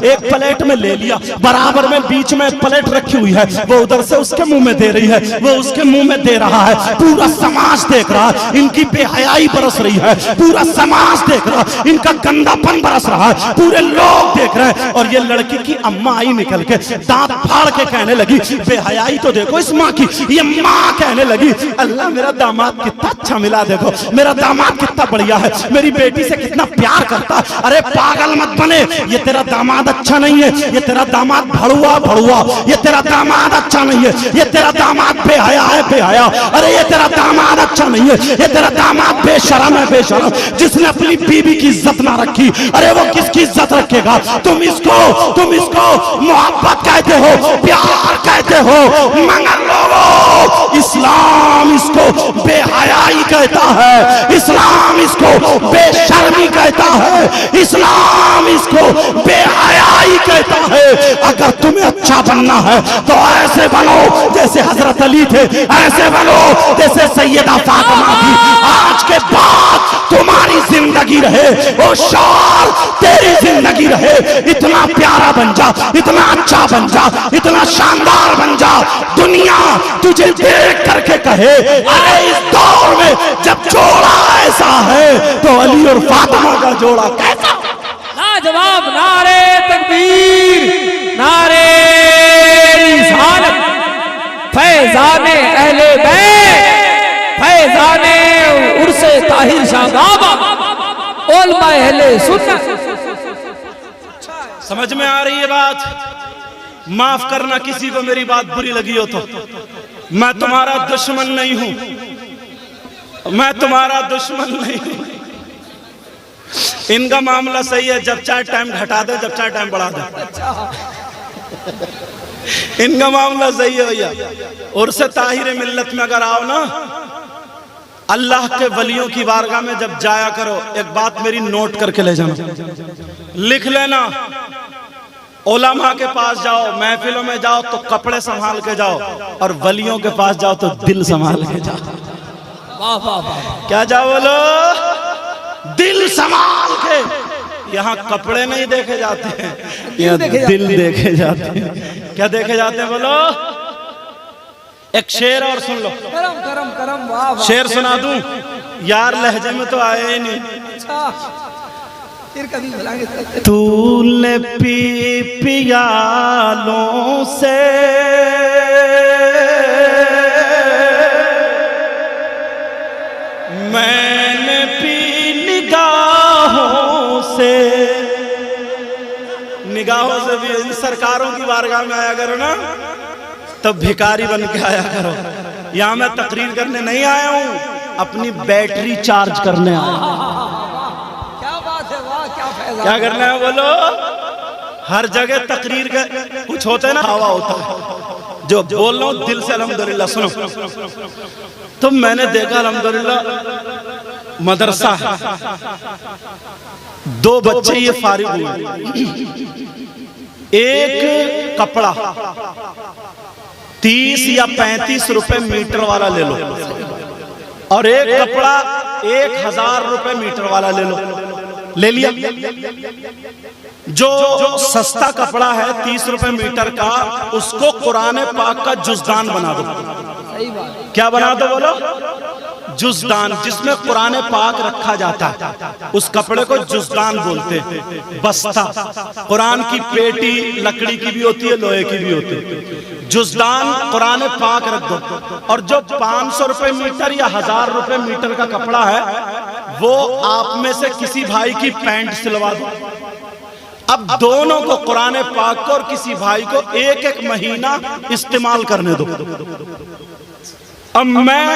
[SPEAKER 1] ایک پلیٹ میں لے لیا, برابر میں بیچ میں پلیٹ رکھی ہوئی ہے, وہ ادھر سے اس کے منہ میں دے رہی ہے, وہ اس کے منہ میں دے رہا ہے, پورا سماج دیکھ رہا ہے, ان کی بے حیائی برس رہی ہے, پورا سماج دیکھ رہا ہے, ان کا گندا پن برس رہا ہے, پورے لوگ دیکھ رہے ہیں. اور یہ لڑکی کی اماں آئی نکل کے دانت پھاڑ کے کہنے لگی, بے حیائی تو دیکھو اس ماں کی. یہ ماں کہنے لگی, اللہ میرا داماد کتنا اچھا ملا, دیکھو میرا داماد کتنا بڑھیا ہے, میری بیٹی سے کتنا پیار کرتا. ارے پاگل مت بنے, یہ تیرا داماد اچھا نہیں ہے, یہ تیرا داماد بھڑوا بھڑوا, یہ تیرا داماد اچھا نہیں ہے, یہ تیرا داماد بے حیا ہے بے حیا. ارے یہ تیرا داماد اچھا نہیں ہے, یہ تیرا داماد بے شرم ہے بے شرم, جس نے اپنی بیوی کی عزت نہ رکھی, ارے وہ کس کی عزت رکھے گا. تم اس کو محبت کہتے ہو, پیار کہتے ہو, مگر لوگوں اسلام اس کو بے حیائی کہتا ہے, اسلام اس کو بے شرمی کہتا ہے, اسلام اس کو بے حیائی کہتا ہے. اگر تمہیں اچھا بننا ہے تو ایسے بنو جیسے حضرت علی تھے, ایسے بنو جیسے سیدہ فاطمہ تھی. آج کے بعد تمہاری زندگی رہے, او شار تیری زندگی رہے, اتنا پیارا بن جا, اتنا اچھا بن جا, اتنا شاندار بن جا, دنیا تجھے دیکھ کر کے کہے ارے اس دور میں جب جوڑا ایسا ہے تو علی اور فاطمہ کا جوڑا کیسا.
[SPEAKER 2] لاجواب. نعرے تکبیر, نعرے رسالت, فیضان اہل بیت, فیضان عرس طاہر شاہ بابا, علماء اہل سنت.
[SPEAKER 1] سمجھ میں آ رہی ہے بات؟ معاف کرنا کسی کو میری بات بری لگی ہو تو, میں تمہارا دشمن نہیں ہوں, میں تمہارا دشمن نہیں ہوں. ان کا معاملہ صحیح ہے, جب چاہے ٹائم گھٹا دے, جب چاہے ٹائم بڑھا دے, ان کا معاملہ صحیح ہے بھیا. عرس طاہر ملت میں اگر آؤ نا, اللہ کے ولیوں کی بارگاہ میں جب جایا کرو, ایک بات میری نوٹ کر کے لے جانا, لکھ لینا, علماء کے پاس جاؤ, محفلوں میں جاؤ تو کپڑے سنبھال کے جاؤ, اور ولیوں کے پاس جاؤ تو دل سنبھال کے جاؤ. کیا جاؤ بولو, دل سنبھال کے. یہاں کپڑے نہیں دیکھے جاتے ہیں, یہاں دل دیکھے جاتے ہیں. کیا دیکھے جاتے ہیں بولو؟ ایک شعر اور سن لو, شعر سنا دوں یار, لہجے میں تو آئے ہی نہیں. تو نے پی پیالوں سے میں نے پی نگاہوں سے. نگاہوں سے بھی ان سرکاروں کی بارگاہ میں آیا کرو نا, تب بھکاری بن کے آیا کرو. یہاں میں تقریر کرنے نہیں آیا ہوں, اپنی بیٹری چارج کرنے آیا ہوں. کیا کرنا ہے بولو؟ ہر جگہ تقریر کا کچھ ہوتا ہے نا, ہوا ہوتا ہے, جو بول رہا ہوں دل سے الحمدللہ. سنو, تو میں نے دیکھا الحمدللہ مدرسہ ہے, 2 بچے یہ فارغ ہوئے, ایک کپڑا 30 یا 35 روپے میٹر والا لے لو, اور ایک کپڑا 1000 روپے میٹر والا لے لو. لے لیا. جو سستا کپڑا ہے 30 روپے میٹر کا, اس کو قرآن پاک کا جزدان بنا دو. کیا بنا دو بولو؟ جزدان, جس میں قرآن پاک رکھا جاتا ہے, اس کپڑے کو جزدان بولتے ہیں. بستہ, قرآن کی پیٹی لکڑی کی بھی ہوتی ہے, لوہے کی بھی ہوتی ہے. جزدان قرآن پاک رکھ دو. اور جو 500 روپے میٹر یا 1000 روپے میٹر کا کپڑا ہے, وہ آپ میں سے کسی بھائی کی پینٹ سلوا دو. اب دونوں کو, قرآن پاک کو اور کسی بھائی کو, 1 مہینہ استعمال کرنے دو. اب میں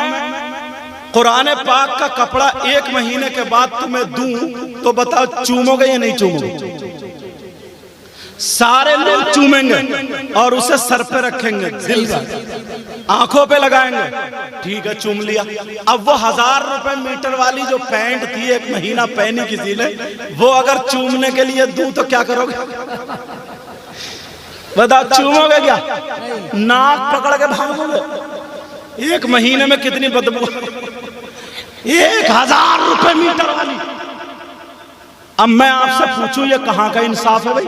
[SPEAKER 1] قرآن پاک کا کپڑا 1 مہینے کے بعد تمہیں دوں تو بتاؤ چومو گے یا نہیں چومو گے؟ سارے لوگ چومیں گے اور اسے سر پہ رکھیں گے, دل سے آنکھوں پہ لگائیں گے. ٹھیک ہے, چوم لیا. اب وہ 1000 روپے میٹر والی جو پینٹ تھی 1 مہینہ پہنی کسی نے, وہ اگر چومنے کے لیے دوں تو کیا کرو گے؟ بتاؤ چومو گے کیا؟ ناک پکڑ کے بھاگو گے. 1 مہینے میں کتنی بدبو. 1000 روپے میٹر والی اب میں آپ سے پوچھوں یہ کہاں کا انصاف ہے بھائی؟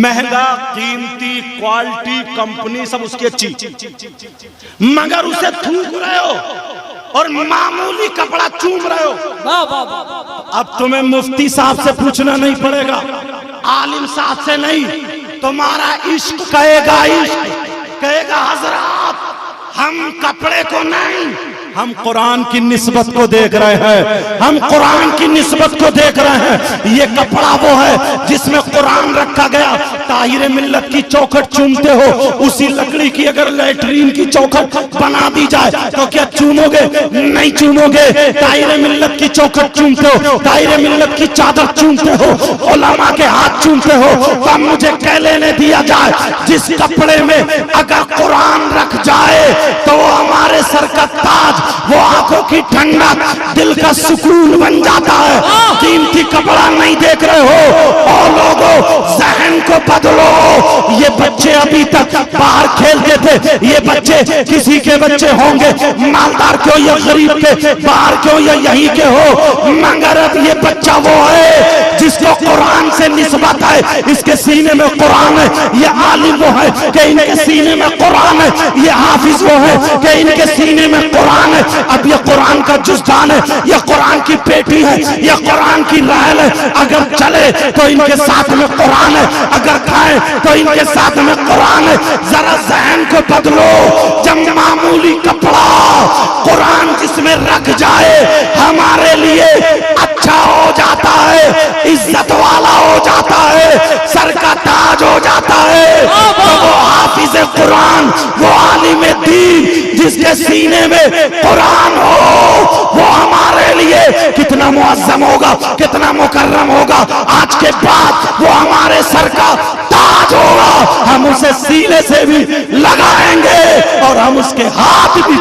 [SPEAKER 1] مہنگا قیمتی کوالٹی کمپنی سب اس کی اچھی، مگر اسے تھوک رہے ہو اور معمولی کپڑا چوم رہے ہو۔
[SPEAKER 2] واہ واہ واہ،
[SPEAKER 1] اب تمہیں مفتی صاحب سے پوچھنا نہیں پڑے گا، عالم صاحب سے نہیں، تمہارا عشق کہے گا، عشق کہے گا حضرات ہم کپڑے کو نہیں، ہم قرآن کی نسبت کو دیکھ رہے ہیں، ہم قرآن کی نسبت کو دیکھ رہے ہیں۔ یہ کپڑا وہ ہے جس میں قرآن رکھا گیا، طاہر ملت کی چوکھٹ چومتے ہو، اسی لکڑی کی اگر لیٹرین کی چوکھٹ بنا دی جائے تو کیا چومو گے؟ نہیں چومو گے۔ طاہر ملت کی چوکھٹ چومتے ہو، طاہر ملت کی چادر چومتے ہو، علماء کے ہاتھ چومتے ہو، تو مجھے کہہ لینے دیا جائے جس کپڑے میں اگر قرآن رکھ جائے تو وہ ہمارے سر کا تاج، وہ آنکھوں کی ٹھنڈک، دل کا سکون بن جاتا ہے۔ قیمتی کپڑا نہیں دیکھ رہے ہو؟ اور لوگوں ذہن کو بدلو۔ یہ بچے ابھی تک باہر کھیلتے تھے، یہ بچے کسی کے بچے ہوں گے، مالدار کیوں یا غریب کے، باہر کیوں یا یہیں کے ہو، مگر اب یہ بچہ وہ ہے جس کو قرآن سے نسبت ہے، اس کے سینے میں قرآن ہے۔ یہ عالم وہ ہے کہ ان کے سینے میں قرآن ہے، یہ حافظ وہ ہے کہ ان کے سینے میں قرآن ہے۔ اب یہ قرآن کا جزدان ہے، یہ قرآن کی پیٹی ہے، یہ قرآن کی رحل ہے۔ اگر چلے تو ان کے ساتھ میں قرآن ہے، اگر کھائے تو ان کے ساتھ میں قرآن ہے۔ ذرا ذہن کو بدلو۔ جب معمولی کپڑا قرآن جس میں رکھ جائے ہمارے لیے اچھا ہو جاتا ہے، عزت والا ہو جاتا ہے، سر کا تاج ہو جاتا ہے، تو وہ حافظ قرآن، وہ عالم دین جس کے سینے میں قرآن ہو، وہ ہمارے لیے کتنا معظم ہوگا، کتنا مکرم ہوگا۔ آج کے بعد وہ ہمارے سر کا تاج ہوگا، ہم اسے سینے سے بھی لگائیں گے اور ہم اس کے ہاتھ بھی